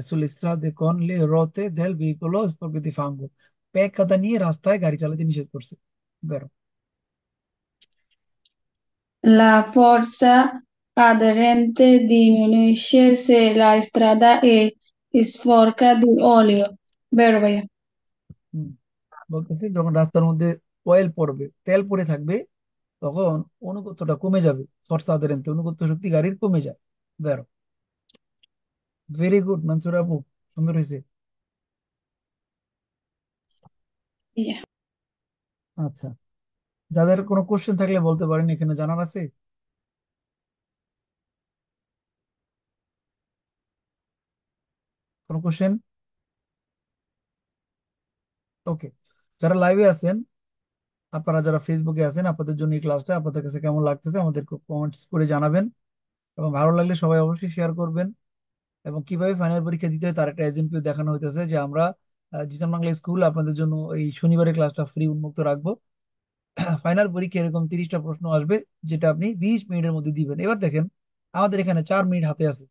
sulle strade con le rotte del veicolo sporche di fango, pack খাতা নিয়ে রাস্তায় গাড়ি চালাতে নিষেধ করছে। বেরো। La forza aderente diminuisce se la strada è sporca di olio. Vero, ভাইয়া? হুম, বলতেছে যখন রাস্তার মধ্যে অয়েল পড়বে, তেল পড়ে থাকবে, তখন অনুগত্যটা কমে যাবে। ফর্সা আদারেন্তে অনুগত্য শক্তি গাড়ির কমে যায়। বেরো। ভেরি গুড মনসুর আপু, সুন্দর হয়েছে। Via. আচ্ছা, যাদের কোনো কোশ্চেন থাকলে বলতে পারেন, এখানে জানার আছে। কোনো কোশ্চেন? ওকে, যারা লাইভে আছেন, আপনারা যারা ফেসবুকে আছেন, আপনাদের জন্য এই ক্লাসটা আপনাদের কাছে কেমন লাগতেছে আমাদের কমেন্টস করে জানাবেন, এবং ভালো লাগলে সবাই অবশ্যই শেয়ার করবেন। এবং কিভাবে ফাইনাল পরীক্ষা দিতে হয় তার একটা এক্সাম্পল দেখানো হইতেছে, যে আমরা জিসান বাংলা স্কুল আপনাদের জন্য এই শনিবারের ক্লাসটা ফ্রি উন্মুক্ত রাখবো। ফাইনাল পরীক্ষা এরকম 30টা প্রশ্ন আসবে, যেটা আপনি 20 মিনিটের মধ্যে দিবেন। এবার দেখেন, আমাদের এখানে 4 মিনিট হাতে আছে।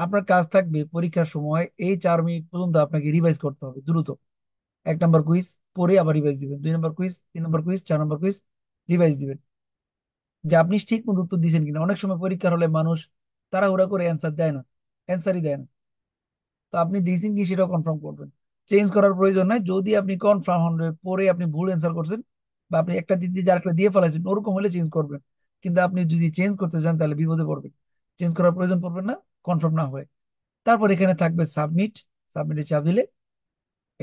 আপনার কাজ থাকবে পরীক্ষার সময় এই 4 মিনিট পর্যন্ত আপনাকে রিভাইজ করতে হবে দ্রুত। 1 নম্বর কুইজ পরে আবার রিভাইজ দিবেন, 2 নম্বর কুইজ, 3 নম্বর কুইজ, 4 নম্বর কুইজ রিভাইজ দিবেন, যে আপনি ঠিক মতো উত্তর দিয়েছেন কিনা। অনেক সময় পরীক্ষার হলে মানুষ তাড়াহুড়া করে অ্যান্সার দেয় না, অ্যান্সারই দেয় না। তো আপনি দিয়েছেন কি সেটাও কনফার্ম করবেন। চেঞ্জ করার প্রয়োজন নাই, যদি আপনি কনফার্ম হন পরে আপনি ভুল অ্যান্সার করছেন, বা আপনি একটা দিতে যে আরেকটা দিয়ে ফেলাইছেন, ওরকম হলে চেঞ্জ করবেন। কিন্তু আপনি যদি চেঞ্জ করতে চান তাহলে বিপদে পড়বেন, চেঞ্জ করার প্রয়োজন পড়বে না কনফার্ম না হয়। তারপর এখানে থাকবে সাবমিট, সাবমিটে চাপ দিলে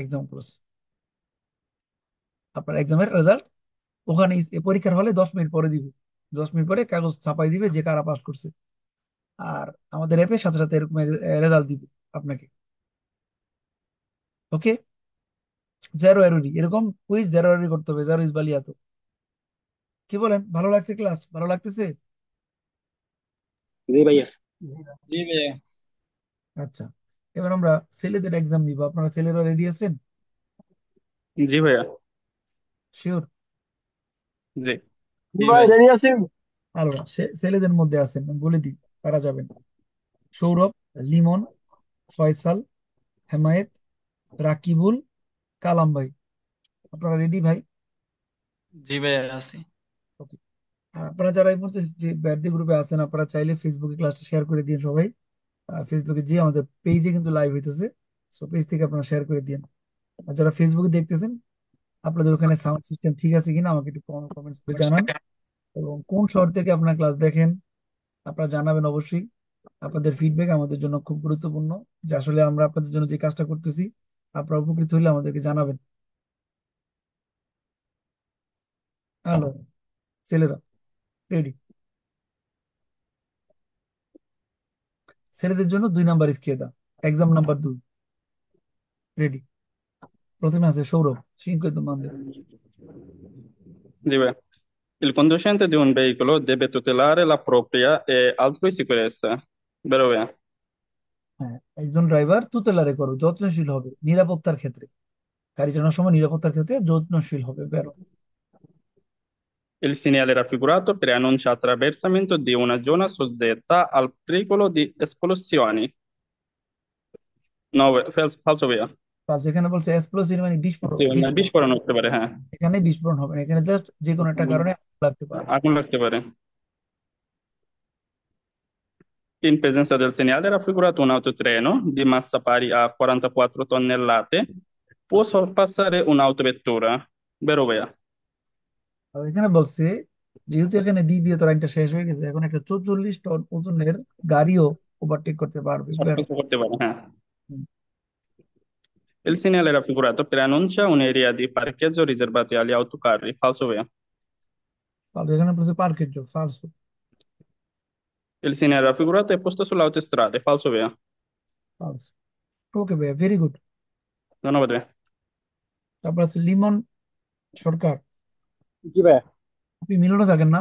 এক্সাম ক্লোজ, আপনার এক্সামের রেজাল্ট ওখানে পরীক্ষার হলে 10 মিনিট পরে দিবে। 10 মিনিট পরে কাগজ ছাপাই দিবে যে কারা পাস করছে। আর আমাদের অ্যাপে সাথে সাথে এরকম রেজাল্ট দিবে আপনাকে। ওকে, জেরো এররি, এরকম কুইজ জেরো এররি করতে হবে, জেরো ইজ বালিয়াতো। কি বলেন, ভালো লাগছে ক্লাস? ভালো লাগতেছে? जी भैया। জি ভাইয়া। আচ্ছা, এবার আমরা ছেলেদের এক্সাম নিব। আপনারা ছেলেরা রেডি আছেন? जी भैया। শিওর? जी। জি ভাই রেডি আছি। ভালো, ছেলেদের মধ্যে আছেন, আমি বলে দিই কারা যাবেন। সৌরভ, লিমন, ফয়সাল, হেমায়েত, রাকিবুল, কালাম ভাই। আপনারা রেডি ভাই? জি ভাইয়া আছি। ওকে। আর আপনারা যারা এই মুহূর্তে ব্যাডলি গ্রুপে আছেন, আপনারা চাইলে ফেসবুকে ক্লাসটা শেয়ার করে দিন সবাই। ফেসবুকে যে আমাদের পেজে কিন্তু লাইভ হইতেছে, সো পেজ থেকে আপনারা শেয়ার করে দিন। আর যারা ফেসবুকে দেখতেছেন, আপনাদের ওখানে সাউন্ড সিস্টেম ঠিক আছে কিনা আমাকে একটু কমেন্টস করে জানান। এবং কোন শহর থেকে আপনার ক্লাস দেখেন আপনারা জানাবেন অবশ্যই। আপনাদের ফিডব্যাক আমাদের জন্য খুব গুরুত্বপূর্ণ, যে আসলে আমরা আপনাদের জন্য যে কাজটা করতেছি আপনারা উপকৃত হলে আমাদেরকে জানাবেন। হ্যালো ছেলেরা, রেডি? ছেলেদের জন্য 2 নাম্বার স্কেদা, এক্সাম নাম্বার 2। রেডি? প্রথমে আছে সৌরভ, সিংহ মানদেব। जी भैया। Il conducente di un veicolo deve tutelare la propria e altrui sicurezza. Vero भैया? হ্যাঁ, একজন ড্রাইভার তুতেলারে করো, যত্নশীল হবে নিরাপত্তার ক্ষেত্রে, গাড়ি চালানোর সময় নিরাপত্তার ক্ষেত্রে যত্নশীল হবে। বেরো। Il segnale raffigurato preannuncia attraversamento di una zona soggetta al pericolo di esplosioni. No, falso भैया। তার যেখানে বলছে এক্সপ্লোসিভ মানে বিস্ফোরক, Sì, ma বিস্ফোরণ, বিস্ফোরণ হতে পারে, হ্যাঁ। এখানে বিস্ফোরণ হবে না, এখানে জাস্ট যে কোনো একটা কারণে আগুন লাগতে পারে। আগুন লাগতে পারে। In presenza del segnale raffigurato un autotreno di massa pari a 44 tonnellate può sorpassare un'autovettura. Vero भैया? আর এখানে বলছে যেহেতু এখানে দ্বিতীয়ত লাইনটা শেষ হয়ে গেছে, এখন একটা 44 টন ওজনের গাড়িও ওভারটেক করতে পারবে। বেরো। সরপাস করতে পারে, হ্যাঁ। হুম। Il segnale raffigurato preannuncia un'area di parcheggio riservati agli autocarri. Falso o vero? falso, এখানে বলছে পার্কের জন্য, falso, Il segnale raffigurato è posto sulle autostrade. Falso o vero? falso. ওকে ভাইয়া, ভেরি গুড। 9-2. তারপর আছে লিমন সরকার। জি ভাইয়া, আপনি মিলনে থাকেন না?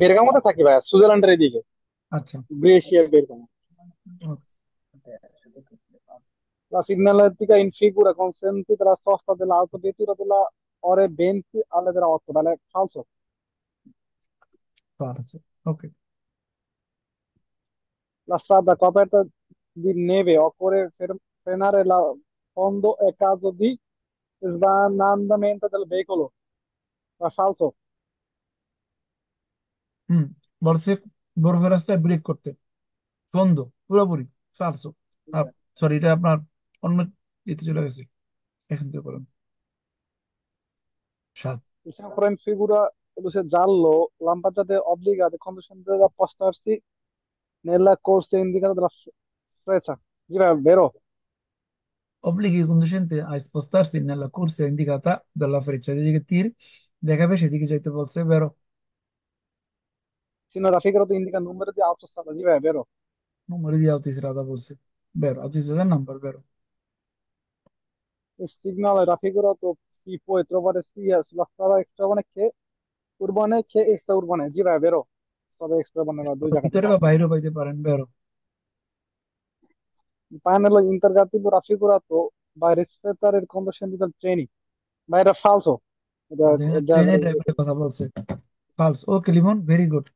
বেরগামোতে থাকি ভাইয়া, সুইজারল্যান্ডের এদিকে, আচ্ছা, brassiere Bergamo. okay. La segnaletica in figura consente la sosta dell'autovettura della ore 20 alle 8, vale falso. falso. Okay, La strada coperta di neve, occorre frenare la fondo in caso di svanamento del veicolo. La falso. হুম, বলছে বরফের রাস্তায় break করতে, সন্দ পুরোপুরি, falso। Sorry, এটা আপনার অন্য ইতে চলে গেছে, এখান থেকে বলেন। সাত। Diciamo però in figura luce giallo, lampeggiate obbligate quando scendete a postarsi nella corsia indicata dalla freccia. Sì, è vero. Obblighi i conducenti a spostarsi nella corsia indicata dalla freccia, dice che tir দেখাবে সেদিকে যাইতে বলছে, বেরো। Sì, nella figura indica il numero di autostrada. Sì, è vero. numero di autostrada বলছে, বেরো, autostrada number, বেরো। Il segnale raffigurato si può trovare sia sulla strada extraurbana che extraurbana. Sì, è vero. Strada extraurbana da due giacate ভিতরে fa. বা বাইরেও পাইতে পারেন, বেরো। Il pannello intergattivo raffigurato va a rispettare il conducente del treni. Ma era falso. আচ্ছা, এখানে ট্রেনের ড্রাইভারের কথা বলছে, ফালস। ওকে লিমন, ভেরি গুড।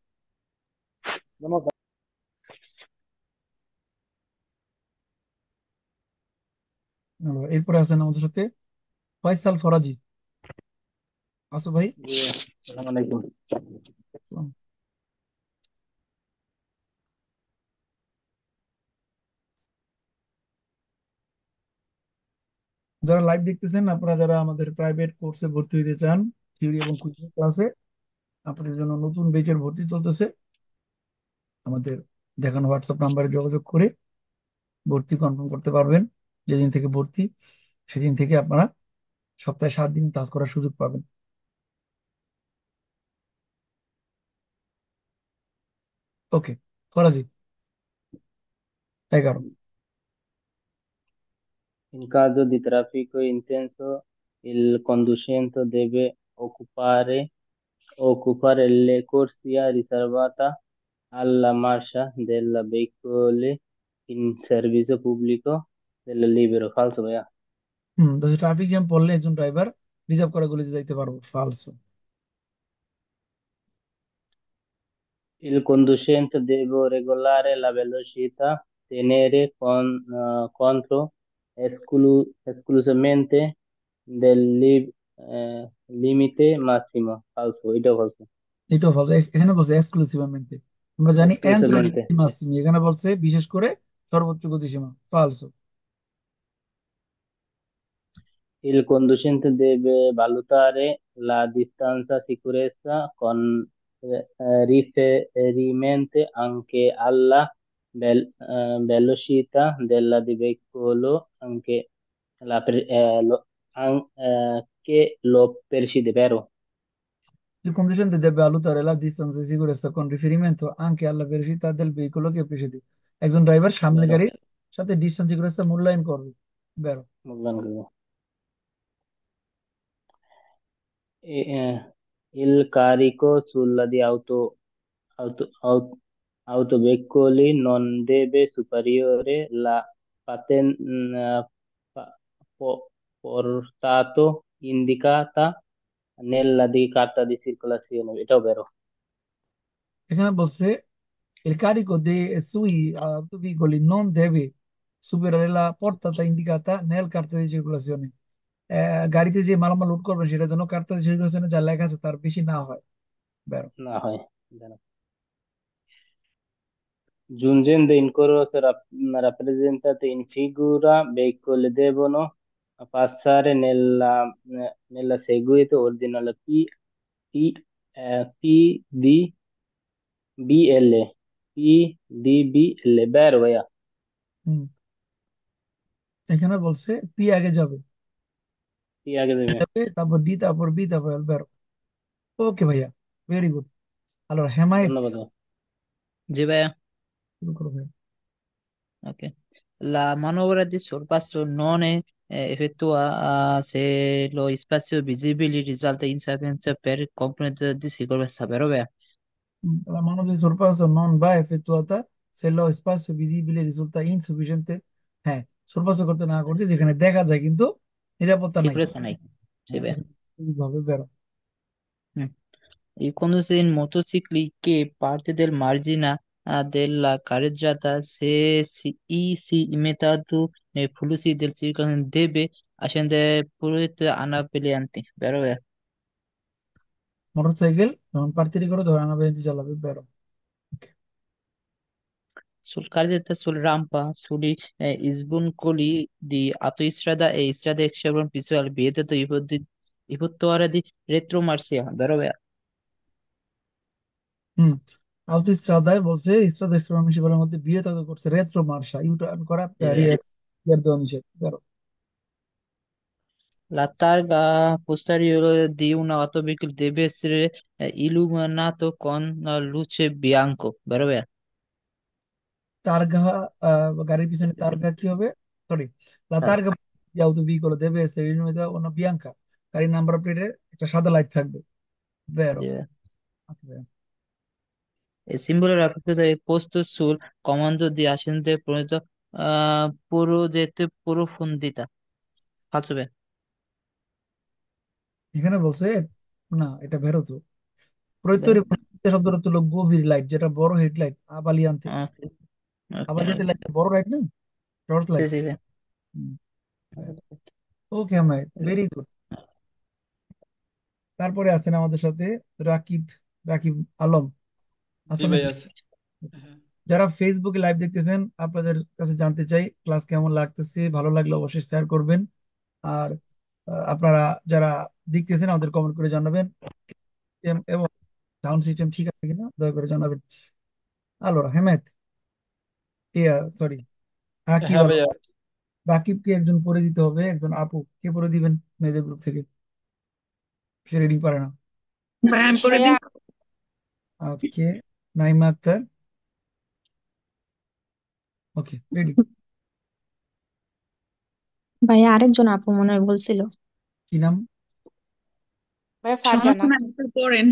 এরপরে আছেন আমাদের সাথে ফয়সাল ফরাজি। আসো ভাই। জি, আসসালামু আলাইকুম। যারা লাইভ দেখতেছেন, আপনারা যারা আমাদের প্রাইভেট কোর্সে ভর্তি হতে চান, থিওরি এবং কুইজ ক্লাসে, আপনাদের জন্য নতুন ব্যাচের ভর্তি চলতেছে। আমাদের দেখানো হোয়াটসঅ্যাপ নাম্বারে যোগাযোগ করে ভর্তি কনফার্ম করতে পারবেন। যেদিন থেকে ভর্তি, সেদিন থেকে আপনারা সপ্তাহে 7 দিন ক্লাস করার সুযোগ পাবেন। ওকে, Faraji 11। In caso di traffico intenso, il conducente deve occupare le corsie riservate alla marcia dei veicoli in servizio pubblico del libero. Falso, ভাইয়া? তো ট্রাফিক জ্যাম পড়লে একজন ড্রাইভার রিজার্ভ করা গলিতে যাইতে পারবো, ফালসো। Il conducente deve regolare la velocità, tenere conto esclusivamente del limite massimo. Falso, এটাও falso. এটাও ফালসো, এখানে বলছে এক্সক্লুসিভamente। আমরা জানি এন্ত্রো Esclusivamente. লিমিটি মাসিমি, এখানে বলছে বিশেষ করে সর্বোচ্চ গতিসীমা, ফালসো। Il conducente deve valutare la distanza sicurezza con riferimento anche alla velocità del veicolo, che lo precede, vero? Il conducente deve valutare la distanza di sicurezza con riferimento anche alla velocità del veicolo che precede। একজন driver সামনে Vero. গাড়ির সাথে distance security মূল্যায়ন করবে, বেরো। Molto bene. Il carico sulla di autoveicoli non deve superare la portata indicata nella di carta di circolazione. এটাও vero. এখানে বলছে il carico sui autoveicoli non deve superare la portata indicata nel carta di circolazione। গাড়িতে যে মালামাল load করবেন সেটা যেন কার্তা di circolazione যা লেখা আছে তার বেশি না হয়, বেরো। না হয়। Vero. Giungendo in corso rappresentate in figura, veicoli devono passare nella seguito ordine P, P, D, B, L. P, D, B, L. Vero, ভাইয়া? হুম, এখানে বলছে পি আগে যাবে, টি আগে দেবে। যাবে, তারপর ডি, তারপর বি, তারপর বেরো। ওকে ভাইয়া, ভেরি গুড। allora হেমায়েত, ধন্যবাদ ভাইয়া। জি ভাইয়া। শুরু করো ভাইয়া। Ok. La manovra di sorpasso non è effettua se lo spazio visibile risalta insufficiente per componente di sicurezza, vero vero? La mano di sorpasso non va effettuata se lo spazio visibile risulta insufficiente। হ্যাঁ, sorpasso করতে না করতে যেখানে দেখা যায় কিন্তু নিরাপত্তা নাই। Sicurezza নাই। Sì, হ্যাঁ, ভাইয়া। সেখানে এইভাবে বেরো। Mm. I conduce in motocicli che parte del margine della carreggiata se si immettato nei flussi del circolo deve ascendere pure anabolianti, vero vero? Motorcycle যখন পার্তিরি করো তখন আনাবাহিনী চালাবে, বেরো। Okay. Sul carretto sul rampa, sugli sboncoli di autostrada e strade Chevron visual vietato effettuare di retromarcia, vero vero? হুম, আউটোস্ট্রাদায় বলছে Strada মিউনিসিপালের মধ্যে বিয়ে তৈরি করছে রেট্রো মার্শা, ইউটার্ন করা, Sì, vero. রিয়ার দেওয়া নিষেধ, বেরো। La targa posteriore di un automobile deve essere illuminato con luce bianco, vero vero? টার্গা, গাড়ির পিছনে তারগা কি হবে, সরি, লা Tar- তারগা di autovicolo deve essere illuminata una bianca, গাড়ির নাম্বার প্লেটে একটা সাদা লাইট থাকবে, বেরো। sì, vero. Okay. Il simbolo rappresenta il posto sul comando di ascendere puro profondità, falso vero? এখানে বলছে, না এটা বেরো তো, প্রত্যয় Vero? শব্দের অর্থ হলো গভীর লাইট, যেটা বড় হেডলাইট, আবালিয়ান্তে, Ah, ok, আবালিয়ান্তে ok. লাইট বড় লাইট না, torch Sì, light. sì, sì. Okay আমার, ভেরি গুড। তারপরে আছেন আমাদের সাথে রাকিব, রাকিব আলম, জি আসলে ভাই আছে। হ্যাঁ যারা ফেসবুকে লাইভ দেখতেছেন আপনাদের কাছে জানতে চাই ক্লাস কেমন লাগতেছে, ভালো লাগলে অবশ্যই শেয়ার করবেন। আর আপনারা যারা দেখতেছেন আমাদের কমেন্ট করে জানাবেন, এবং সাউন্ড সিস্টেম ঠিক আছে কিনা দয়া করে জানাবেন। আলোরা হেমেত, ইয়া সরি, রাকিব হ্যাঁ আলম, ভাইয়া। রাকিবকে একজন পড়ে দিতে হবে, একজন আপু, কে পড়ে দিবেন মেয়েদের গ্রুপ থেকে? সে রিডিং পারে না। বয়ান করে দিন। ওকে, নাইমা আক্তার, ওকে রেডি। ভাইয়া আরেকজন আপু মনে হয় বলছিল। কি নাম? ভাইয়া ফারজানা। সমস্যা নাই, একটু পড়েন।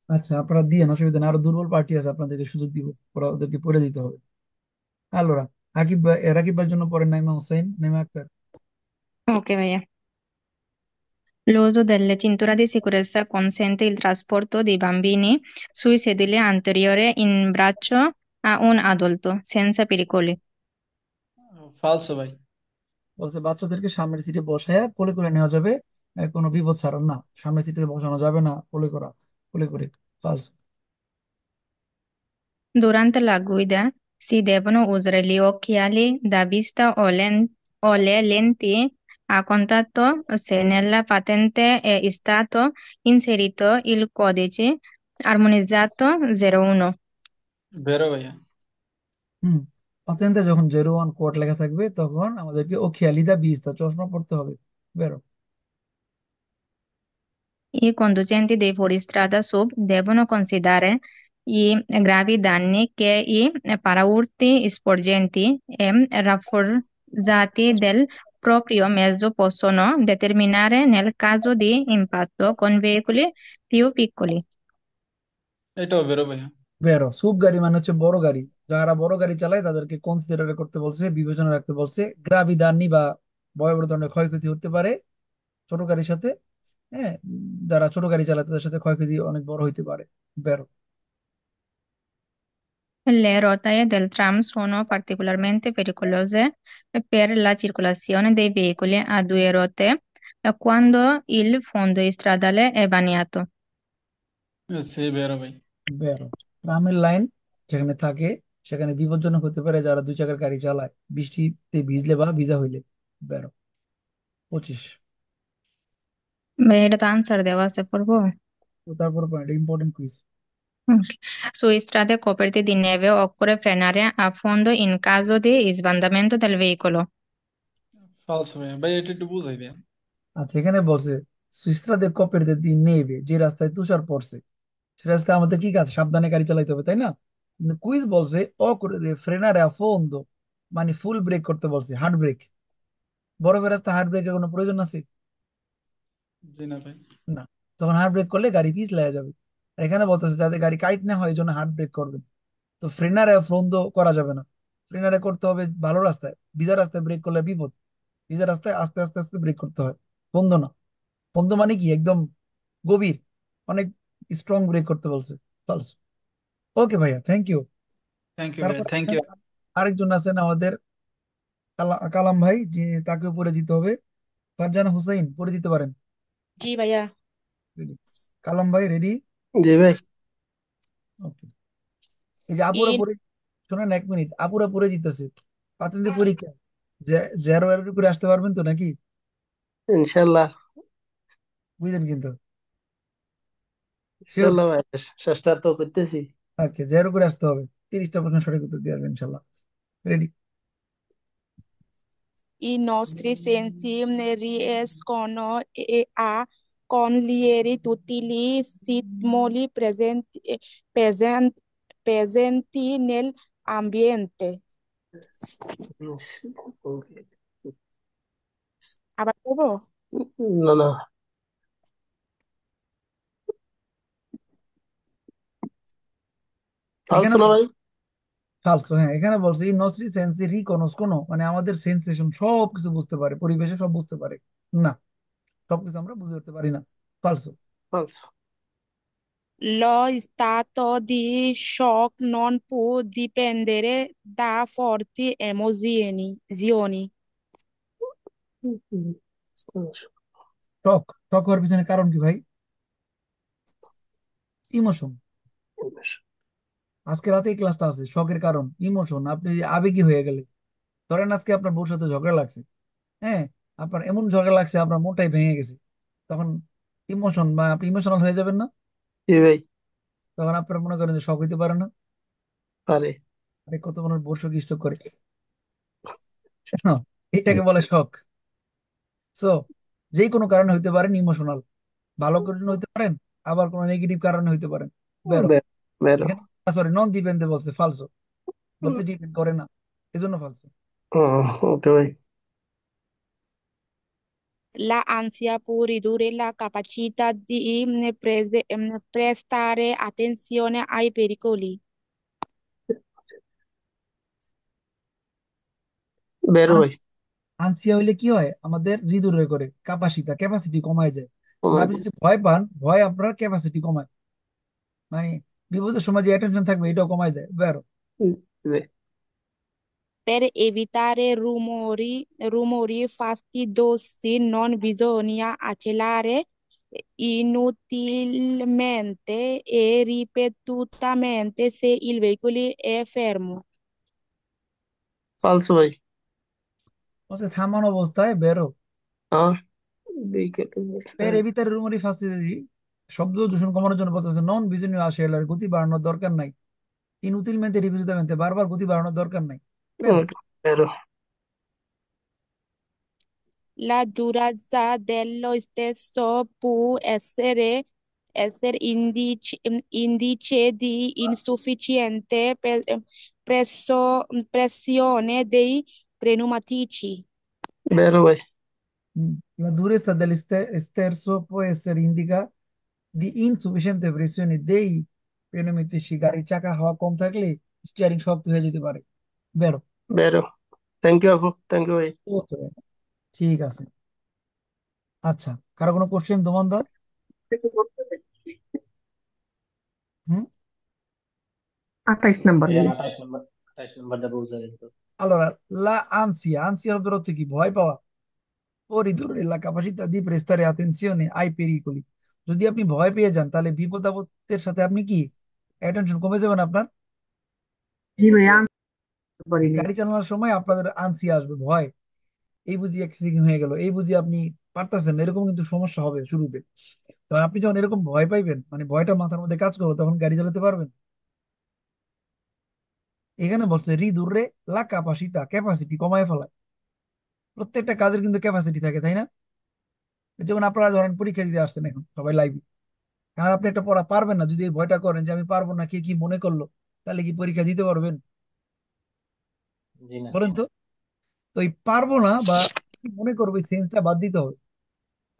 আচ্ছা, আপনারা দিয়ে অসুবিধা নেই, আরো দুর্বল পার্টি আছে, আপনাদেরকে সুযোগ দিব, ওরা ওদেরকে পড়ে দিতে হবে। Allora, রাকিব ভাইয়ের জন্য পড়েন নাইমা হোসেন, নাইমা আক্তার। Ok, ভাইয়া। L'uso delle cinture di sicurezza consente il trasporto dei bambini sui sedili anteriori in braccio a un adulto senza pericoli. ফালসো ভাই। বলছে বাচ্চাদেরকে সামনের সিটে বসায় কোলে করে নেওয়া যাবে, কোনো বিপদ ছাড়া না, সামনের সিটে বসানো যাবে না, কোলে করে। ফালস। Durante la guida si devono usare gli occhiali da vista o le lenti a contatto se nella patente è stato inserito il codice armonizzato 01. বেরো ভাইয়া। হুম, অত্যন্ত যখন 01 কোড লেখা থাকবে তখন আমাদেরকে ও খেয়ালিদা বিস্তা চশমা পড়তে হবে, বেরো। I conducenti dei fuoristrada sub devono considerare i gravi danni che i paraurti sporgenti e rafforzati del proprio mezzo possono determinare nel caso di impatto con veicoli più piccoli. এটাও বেরো ভাইয়া। বেরো, সুপ গাড়ি মানে হচ্ছে বড় গাড়ি, যারা বড় গাড়ি চালায় তাদেরকে কনসিডার করতে বলছে, বিবেচনা রাখতে বলছে, গ্রাভি দান্নি বা ভয়াবহ ধরনের ক্ষয়ক্ষতি হতে পারে ছোট গাড়ির সাথে। হ্যাঁ, যারা ছোট গাড়ি চালায় তাদের সাথে ক্ষয়ক্ষতি অনেক বড় হইতে পারে, বেরো। Le rotaie del tram sono particolarmente pericolose per la circolazione dei veicoli a due ruote quando il fondo stradale è bagnato. সে বেরো ভাই। বেরো, ট্রামের লাইন যেখানে থাকে সেখানে বিপজ্জনক হতে পারে যারা দুই চাকার গাড়ি চালায়, বৃষ্টিতে ভিজলে বা ভিজা হইলে, বেরো। 25। এটা তো আনসার দেওয়া আছে পড়বো। তো তারপর point, important quiz. Ok. Su strade coperte di neve occorre frenare a fondo in caso di sbandamento del veicolo. ফালসো ভাইয়া, ভাই এটা একটু বুঝাই দেন। আচ্ছা, এখানে বলছে সুইস্ট্রা কপের দি নেবে, যে রাস্তায় তুষার পড়ছে সে রাস্তায় আমাদের কি কাজ, সাবধানে গাড়ি চালাইতে হবে, তাই না? কিন্তু কুইজ বলছে ফ্রেনারে আফোন্দ, মানে ফুল ব্রেক করতে বলছে, হার্ড ব্রেক। বরফের রাস্তায় হার্ড ব্রেকের কোনো প্রয়োজন আছে? জি না ভাই। না। তখন হার্ড ব্রেক করলে গাড়ি পিছলায় যাবে। আর এখানে বলতেছে যাতে গাড়ি কাইট না হয় এই জন্য হার্ড ব্রেক করবেন। তো ফ্রেনারে ফ্রন্দ করা যাবে না, ফ্রেনারে করতে হবে ভালো রাস্তায়। ভিজা রাস্তায় ব্রেক করলে বিপদ, ভিজা রাস্তায় আস্তে আস্তে আস্তে ব্রেক করতে হয়। ফন্দ না, ফন্দ মানে কি একদম গভীর, অনেক স্ট্রং ব্রেক করতে বলছে। ফালস। ওকে ভাইয়া, থ্যাংক ইউ। থ্যাংক ইউ ভাইয়া, তারপর থ্যাংক ইউ। আরেকজন আছেন আমাদের, কালাম ভাই, যে তাকেও পরিচিত হবে। ফারজানা হুসাইন, পরিচিত পারেন। জি ভাইয়া। Ready? কালাম ভাই রেডি? জি ভাই। ওকে। এই যে আপুরা ইন পরে, শোনেন 1 মিনিট, আপুরা পরে দিতেছে পাতেন্দ্র পরীক্ষা, জেরো এর উপরে আসতে পারবেন তো নাকি? ইনশাল্লাহ। বুঝলেন কিন্তু, শিওর? ইনশাল্লাহ ভাই, চেষ্টা তো করতেছি। ওকে, জেরো করে আসতে হবে, 30টা প্রশ্ন সঠিক উত্তর দিয়ে আসবেন ইনশাল্লাহ। Ready? I nostri sensi riescono a cogliere tutti gli stimoli presenti nell'ambiente. আবার বলবো? না না, এখানে ফালসো না ভাই। ফালসো, হ্যাঁ। এখানে বলছে এই নস্ট্রি সেন্সি রিকনোসকোনো, মানে আমাদের সেন্সেশন সব কিছু বুঝতে পারে, পরিবেশে সব বুঝতে পারে না, সবকিছু আমরা বুঝতে পারতে পারি না। ফালসো। ফালসো। Lo stato di shock non può dipendere da forti emozioni. টক টক হওয়ার পিছনে কারণ কি ভাই? ইমোশন। আজকে রাতে এই ক্লাসটা আছে, শখের কারণ ইমোশন। আপনি আবেগী হয়ে গেলে, ধরেন আজকে আপনার বউর সাথে ঝগড়া লাগছে, হ্যাঁ, আপনার এমন ঝগড়া লাগছে আপনার মনটাই ভেঙে গেছে, তখন ইমোশন বা আপনি ইমোশনাল হয়ে যাবেন না? জি ভাই। তখন আপনার মনে করেন যে শখ হইতে পারে না? পারে। আরে কত মানুষ বউর শোক স্ট্রোক করে। হ্যাঁ, এটাকে বলে শখ। সো যে কোনো কারণে হইতে পারেন ইমোশনাল, ভালো কারণে হইতে পারেন, আবার কোনো নেগেটিভ কারণে হইতে পারেন। বেরো। বেরো। এখানে সরি, নন ডিপেন্ডে বলছে, ফালসো। বলছে ডিপেন্ড করে না, এজন্য ফালসো। ওকে ভাই। La ansia può ridurre la capacità di prestare attenzione ai pericoli. বেরো ভাই। আনসিয়া হইলে কি হয়, আমাদের হৃদয় করে ক্যাপাসিটি কমায় যায়। মানে কমাই আপনি দিই। যদি ভয় পান, ভয় আপনার ক্যাপাসিটি কমায়, মানে বিপদের সময় যে অ্যাটেনশন থাকবে এটাও কমায় দেয়। বেরো। জি ভাই। Per evitare rumori fastidiosi non bisogna accelerare inutilmente e ripetutamente se il veicolo è fermo. ফালসো ভাই। বলছে থামানো অবস্থায় বেরো। হ্যাঁ, বিকেল। পের এবিতার রুমরি ফাঁসি, শব্দ দূষণ কমানোর জন্য বলতেছে নন বিজনীয় আসে গতি বাড়ানোর দরকার নাই। ইনুতিলmente ripetutamente, বারবার গতি বাড়ানোর দরকার নাই। বেরো। বেরো। La durezza dello stesso può essere indice di insufficiente pressione dei pneumatici. বেরো ভাই। La durezza dell'esterzo può essere indica di insufficiente pressione dei pneumatici, গাড়ির চাকা হাওয়া কম থাকলে স্টিয়ারিং শক্ত হয়ে যেতে পারে। বেরো। বেরো। থ্যাংক ইউ আপু, থ্যাংক ইউ ভাই। ওকে, ঠিক আছে। আচ্ছা, কারো কোনো কোশ্চেন দোমানদার? হুম। 28 নাম্বার। ভাইয়া 28 নম্বর, 28 নম্বরটা বুঝা কিন্তু। Allora, la ansia শব্দের অর্থ কি? ভয় পাওয়া। ও ridurre la capacità di prestare attenzione ai pericoli, যদি আপনি ভয় পেয়ে যান তাহলে বিপদ আপদের সাথে আপনি কি অ্যাটেনশন কমে যাবেন আপনার। জি ভাইয়া, আনতে পারি নাই। গাড়ি চালানোর সময় আপনাদের আনসিয়া আসবে, ভয়, এই বুঝি অ্যাক্সিডেন্ট হয়ে গেল, এই বুঝি আপনি পারতেছেন না, এরকম কিন্তু সমস্যা হবে শুরুতে। তো আপনি যখন এরকম ভয় পাইবেন, মানে ভয়টা মাথার মধ্যে কাজ করবে, তখন গাড়ি চালাতে পারবেন। এখানে বলছে রিদুরে লা ক্যাপাসিটি কমায় ফেলায়। প্রত্যেকটা কাজের কিন্তু ক্যাপাসিটি থাকে, তাই না? যেমন আপনারা ধরেন পরীক্ষা দিতে আসছেন এখন সবাই লাইভে, এখন আপনি একটা পড়া পারবেন না, যদি এই ভয়টা করেন যে আমি পারবো না, কে কি মনে করলো, তাহলে কি পরীক্ষা দিতে পারবেন? জি না। বলেন তো। তো এই পারবো না বা কি মনে করবো এই সেন্সটা বাদ দিতে হবে,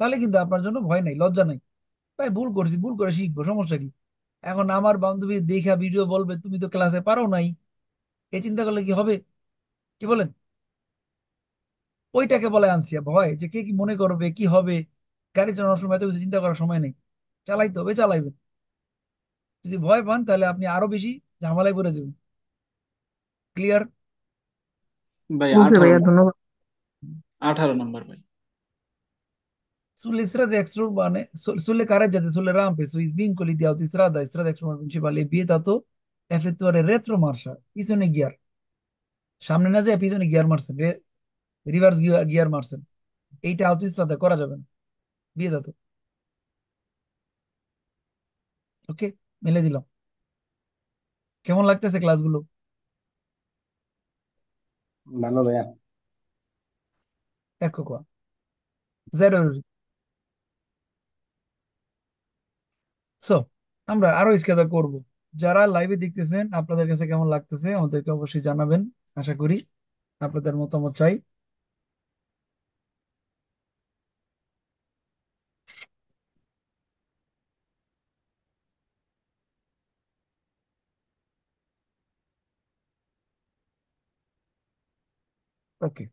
তাহলে কিন্তু আপনার জন্য ভয় নাই, লজ্জা নাই। ভাই ভুল করছি, ভুল করে শিখবো, সমস্যা কি? এখন আমার বান্ধবী দেখা ভিডিও বলবে তুমি তো ক্লাসে পারো নাই, এই চিন্তা করলে কি হবে? কি বলেন? ওইটাকে বলে আনসিয়া, ভয় যে কে কি মনে করবে, কি হবে। গাড়ি চালানোর সময় এত কিছু চিন্তা করার সময় নেই, চালাইতে হবে, চালাইবেন। যদি ভয় পান তাহলে আপনি আরো বেশি ঝামেলায় পড়ে যাবেন। ক্লিয়ার? ভাই ওকে 18 ভাইয়া, নম্বর। ধন্যবাদ। 18 নম্বর ভাই। Sull'estrada extraurbane, sulle carreggiate, sulle rampe, sui svincoli di autostrada e strade extraprincipali è vietato effettuare retromarcia, পিছনে গিয়ার, সামনে না যায় পিছনে গিয়ার মারছেন, রিভার্স গিয়ার মারছেন, এইটা autostrada করা যাবে না, বিয়েদাত। ওকে, মেলে দিলাম। কেমন লাগতেছে ক্লাসগুলো? ভালো ভাইয়া। ecco qua, zero errori। So আমরা আরো স্কেদা করব। যারা লাইভে দেখতেছেন আপনাদের কাছে কেমন লাগতেছে আমাদেরকে অবশ্যই জানাবেন, আশা করি আপনাদের মতামত চাই। ওকে।